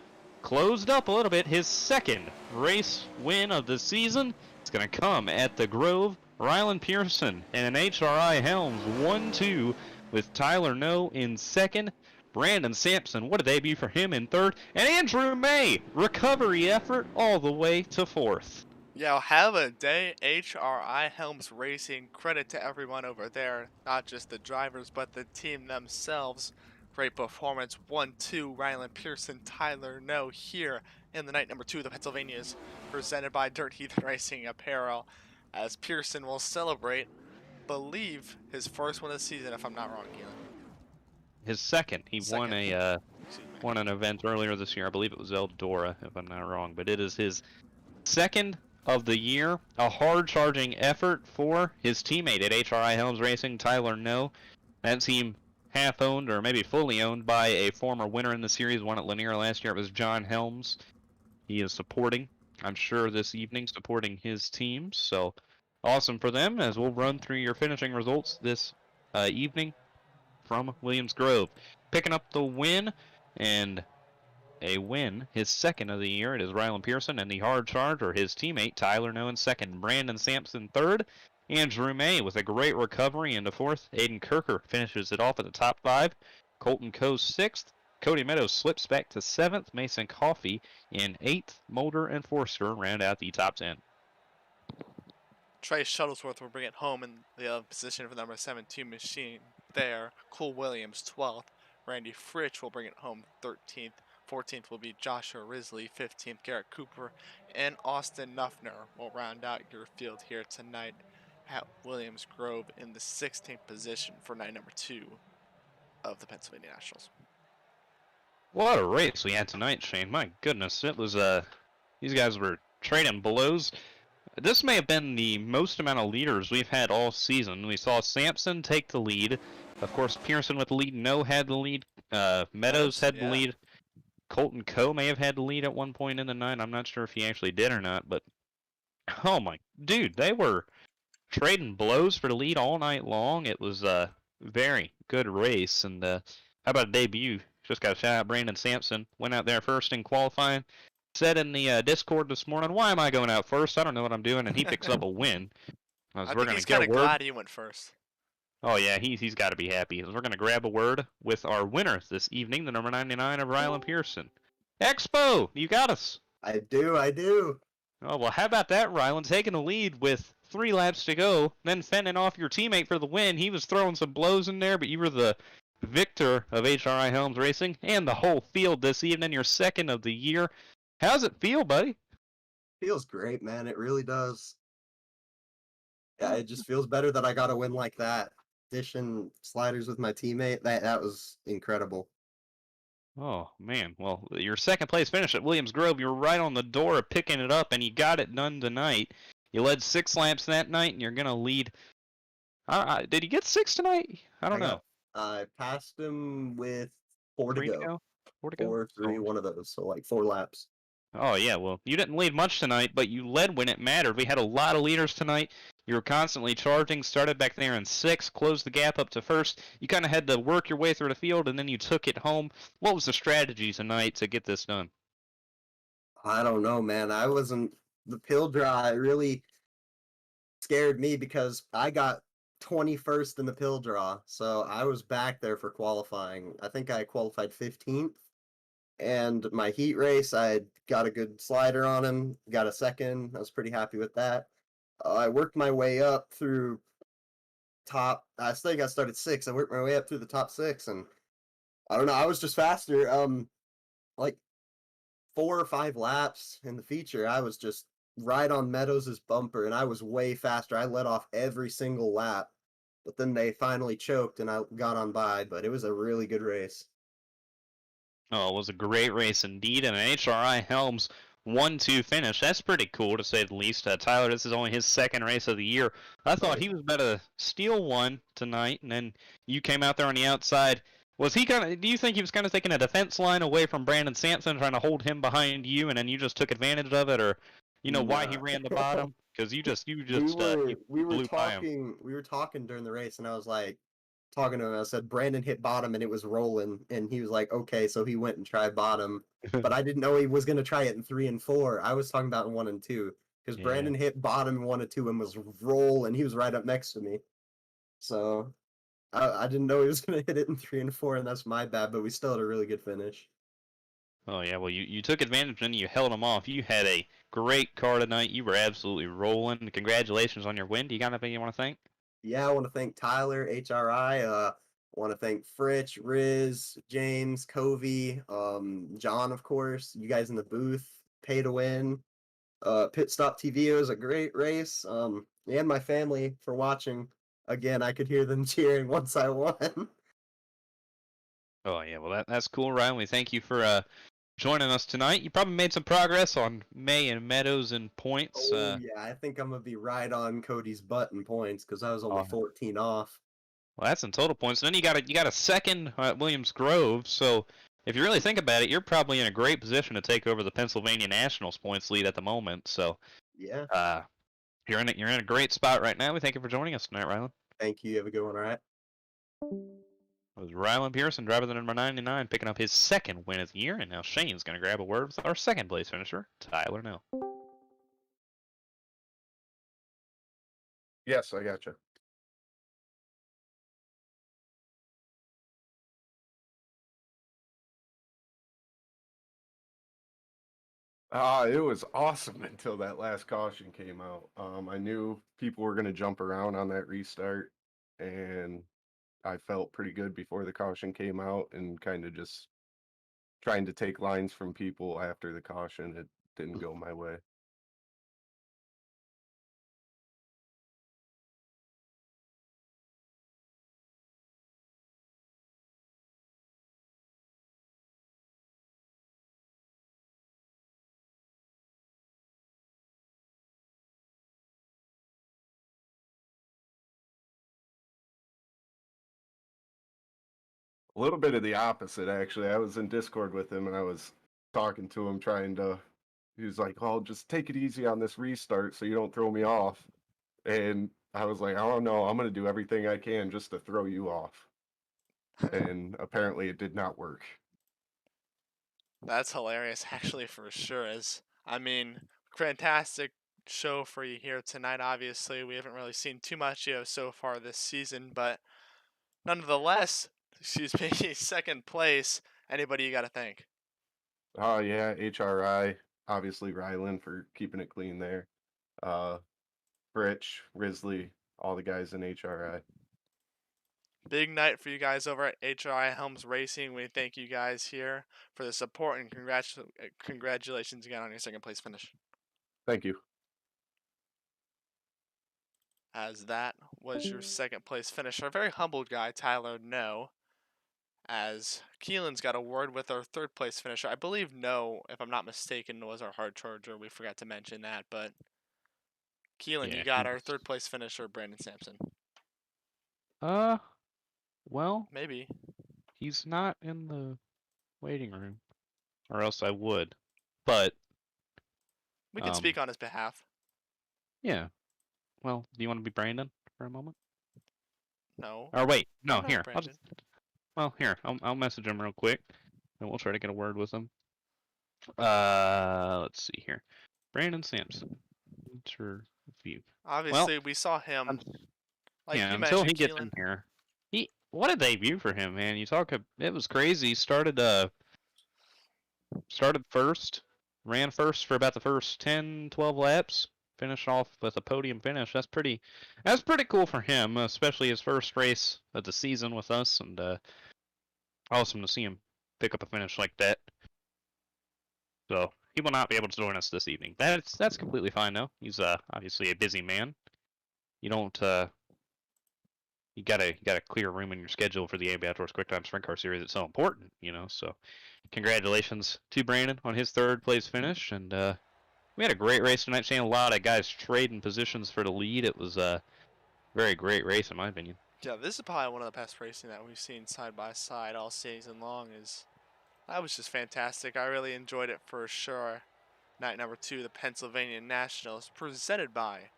closed up a little bit. His second race win of the season. It's going to come at the Grove. Rylan Pearson and an HRI Helms 1-2 with Tyler No in second. Brandon Sampson, what a debut for him in third. And Andrew May, recovery effort all the way to fourth. Yeah, have a day, HRI Helms Racing. Credit to everyone over there, not just the drivers, but the team themselves. Great performance, 1-2, Rylan Pearson, Tyler No here in the night number 2 of the Pennsylvanias, presented by Dirt Heathen Racing Apparel, as Pearson will celebrate, believe, his first one of the season, if I'm not wrong, Kelan. His second. He won an event earlier this year. I believe it was Eldora, if I'm not wrong, but it is his second of the year. A hard-charging effort for his teammate at HRI Helms Racing, Tyler No. That team half-owned or maybe fully owned by a former winner in the series, won at Lanier last year. It was John Helms. He is supporting, I'm sure, this evening, supporting his team. So awesome for them, as we'll run through your finishing results this evening from Williams Grove. Picking up the win, and a win, his second of the year. It is Rylan Pearson and the hard charger, his teammate Tyler No in second, Brandon Sampson third, Andrew May with a great recovery into fourth. Aiden Kirker finishes it off at the top 5. Colton Coe 6th. Cody Meadows slips back to 7th. Mason Coffey in 8th. Mulder and Forster round out the top 10. Trey Shuttlesworth will bring it home in the position for number 72 machine there. Cool Williams 12th. Randy Fritch will bring it home 13th. 14th will be Joshua Risley, 15th Garrett Cooper, and Austin Nuffner will round out your field here tonight at Williams Grove in the 16th position for night number 2 of the Pennsylvania Nationals. What a race we had tonight, Shane. My goodness, it was these guys were trading blows. This may have been the most amount of leaders we've had all season. We saw Sampson take the lead. Of course, Pearson with the lead. No had the lead. Meadows had the lead. Colton Coe may have had the lead at one point in the night. I'm not sure if he actually did or not, but oh my dude, they were trading blows for the lead all night long. It was a very good race. And how about a debut? Just got to shout out Brandon Sampson. Went out there first in qualifying. Said in the Discord this morning, why am I going out first? I don't know what I'm doing. And he picks up a win. I think he's kind of glad he went first. Oh, yeah, he's got to be happy. We're going to grab a word with our winner this evening, the number 99 of Rylan Pearson. Expo, you got us. I do. Oh, well, how about that, Rylan? Taking the lead with 3 laps to go, then fending off your teammate for the win. He was throwing some blows in there, but you were the victor of HRI Helms Racing and the whole field this evening, your second of the year. How's it feel, buddy? Feels great, man. It really does. Yeah, it just feels better that I got a win like that. Dishing sliders with my teammate, that was incredible. Oh man, well, your second place finish at Williams Grove, you were right on the door of picking it up, and you got it done tonight. You led 6 laps that night, and you're gonna lead. Did you get 6 tonight? I don't know. I passed him with 4 to 3 to go. go. 4 to go. 4, 3, So- one of those. So like 4 laps. Oh yeah, well, you didn't lead much tonight, but you led when it mattered. We had a lot of leaders tonight. You were constantly charging, started back there in 6th, closed the gap up to 1st. You kind of had to work your way through the field, and then you took it home. What was the strategy tonight to get this done? I don't know, man. I wasn't the pill draw. It really scared me because I got 21st in the pill draw. So I was back there for qualifying. I think I qualified 15th. And my heat race, I got a good slider on him, got a second. I was pretty happy with that. I worked my way up through top. I think I started 6. I worked my way up through the top 6, and I don't know. I was just faster. Like 4 or 5 laps in the feature, I was just right on Meadows' bumper, and I was way faster. I led off every single lap, but then they finally choked, and I got on by. But it was a really good race. Oh, it was a great race indeed, and an HRI Helms 1-2 finish. That's pretty cool to say the least. Tyler, this is only his second race of the year. I thought Right. he was about to steal one tonight, and then you came out there on the outside. Was he kind of? Do you think he was kind of taking a defense line away from Brandon Sampson, trying to hold him behind you, and then you just took advantage of it, or you know why he Nah. ran the bottom? Because you we were blew by him. talking during the race, and I was like talking to him. I said Brandon hit bottom and it was rolling, and he was like, okay, so he went and tried bottom, but I didn't know he was gonna try it in 3 and 4. I was talking about in 1 and 2 because Yeah. Brandon hit bottom in 1 and 2 and was roll, and he was right up next to me. So I didn't know he was gonna hit it in 3 and 4, and that's my bad. But we still had a really good finish. Oh yeah, well you took advantage and you held him off. You had a great car tonight. You were absolutely rolling. Congratulations on your win. Do you got anything you want to thank? Yeah, I want to thank Tyler, HRI. Want to thank Fritch, Riz, James, Covey, John, of course. You guys in the booth, pay to win. Pit Stop TV, it was a great race. And my family for watching. Again, I could hear them cheering once I won. Oh yeah, well that's cool, Ryan. We thank you for joining us tonight. You probably made some progress on May and Meadows and points. Oh yeah, I think I'm gonna be right on Cody's butt in points because I was only Oh. 14 off. Well, that's in total points. And then you got a second at Williams Grove. So if you really think about it, you're probably in a great position to take over the Pennsylvania Nationals points lead at the moment. So Yeah, you're in a great spot right now. We thank you for joining us tonight, Rylan. thank you. Have a good one, all right? It was Rylan Pearson, driver the number 99, picking up his second win of the year. And now Shane's going to grab a word with our second place finisher, Tyler Nell. Yes, I gotcha. It was awesome until that last caution came out. I knew people were going to jump around on that restart, and I felt pretty good before the caution came out and kind of just trying to take lines from people after the caution. It didn't go my way. A little bit of the opposite, actually. I was in Discord with him and I was talking to him, he was like, "Oh, just take it easy on this restart so you don't throw me off." And I was like, "I don't know. I'm going to do everything I can just to throw you off." And apparently it did not work. That's hilarious, actually, for sure. I mean, fantastic show for you here tonight. Obviously, we haven't really seen too much of you so far this season, but nonetheless, excuse me, second place. Anybody you got to thank? Oh, yeah, HRI, obviously Rylan for keeping it clean there. Rich, Risley, all the guys in HRI. Big night for you guys over at HRI Helms Racing. We thank you guys here for the support and congratulations again on your second place finish. Thank you. as that was your second place finisher. A very humbled guy, Tyler No. As Keelan's got a word with our third place finisher. I believe No, if I'm not mistaken, was our hard charger. We forgot to mention that, but Keelan, Yeah. you got our third place finisher, Brandon Sampson. Well, Maybe. he's not in the waiting room, or else I would. But We can speak on his behalf. yeah. Well, do you want to be Brandon for a moment? No. Or wait, no, I'm not here. Brandon. I'll message him real quick, and we'll try to get a word with him. Let's see here. Brandon Sampson. Interview. Obviously, we saw him, Un- like yeah, you until mentioned, he gets Keelan. in here. What a debut for him, man. It was crazy. He started first, ran first for about the first 10, 12 laps, finished off with a podium finish. That's pretty cool for him, especially his first race of the season with us, and awesome to see him pick up a finish like that. So he will not be able to join us this evening. That's completely fine though. He's obviously a busy man. You don't you gotta clear room in your schedule for the AB Outdoors Quicktime Sprint Car Series. It's so important, So congratulations to Brandon on his third place finish, and we had a great race tonight. Seeing a lot of guys trading positions for the lead. It was a very great race in my opinion. Yeah, this is probably one of the best racing that we've seen side by side all season long. That was just fantastic. I really enjoyed it for sure. Night number 2, the Pennsylvania Nationals, presented by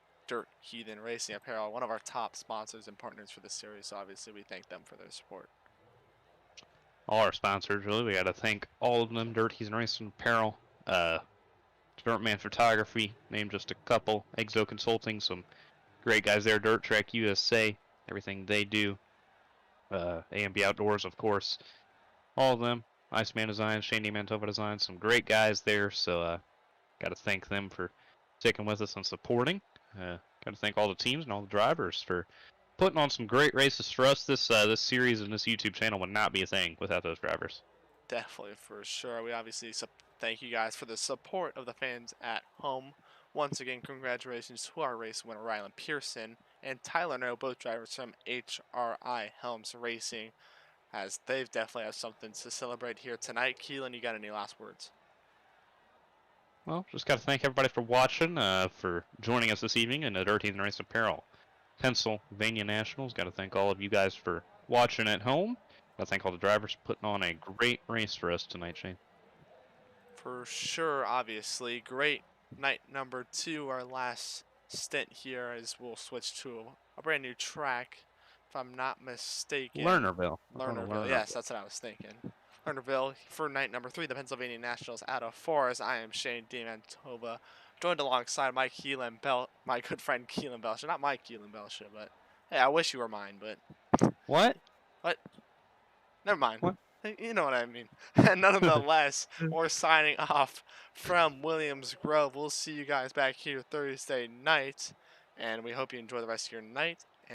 Heathen Racing Apparel, one of our top sponsors and partners for this series. So obviously, we thank them for their support. All our sponsors, really, we got to thank all of them. Heathen Racing Apparel, Dirtman Photography, named just a couple. Exo Consulting, some great guys there. Dirt Track USA, everything they do. AMB Outdoors, of course, all of them. Iceman Design, Shane DiMantova Design, some great guys there. So got to thank them for sticking with us and supporting. Got to thank all the teams and all the drivers for putting on some great races for us. This series and this YouTube channel would not be a thing without those drivers. Definitely, for sure. We obviously thank you guys for the support of the fans at home. Once again, congratulations to our race winner, Rylan Pearson, and Tyler No, both drivers from HRI Helms Racing, as they've definitely have something to celebrate here tonight. Keelan, you got any last words? Well, just got to thank everybody for watching, for joining us this evening in the Heathen Racing Apparel Pennsylvania Nationals. Got to thank all of you guys for watching at home. Got to thank all the drivers for putting on a great race for us tonight, Shane. For sure, obviously. Great night number 2, our last stint here, as we'll switch to a brand new track, if I'm not mistaken. Lernerville. Lernerville, yes, that's what I was thinking. Lernerville for night number 3, the Pennsylvania Nationals out of Forest. I am Shane DiMantova, joined alongside my good friend Kelan Belsha. Not my Kelan Belsha, but hey, I wish you were mine, but What? never mind. What? You know what I mean. Nonetheless, we're signing off from Williams Grove. We'll see you guys back here Thursday night, and we hope you enjoy the rest of your night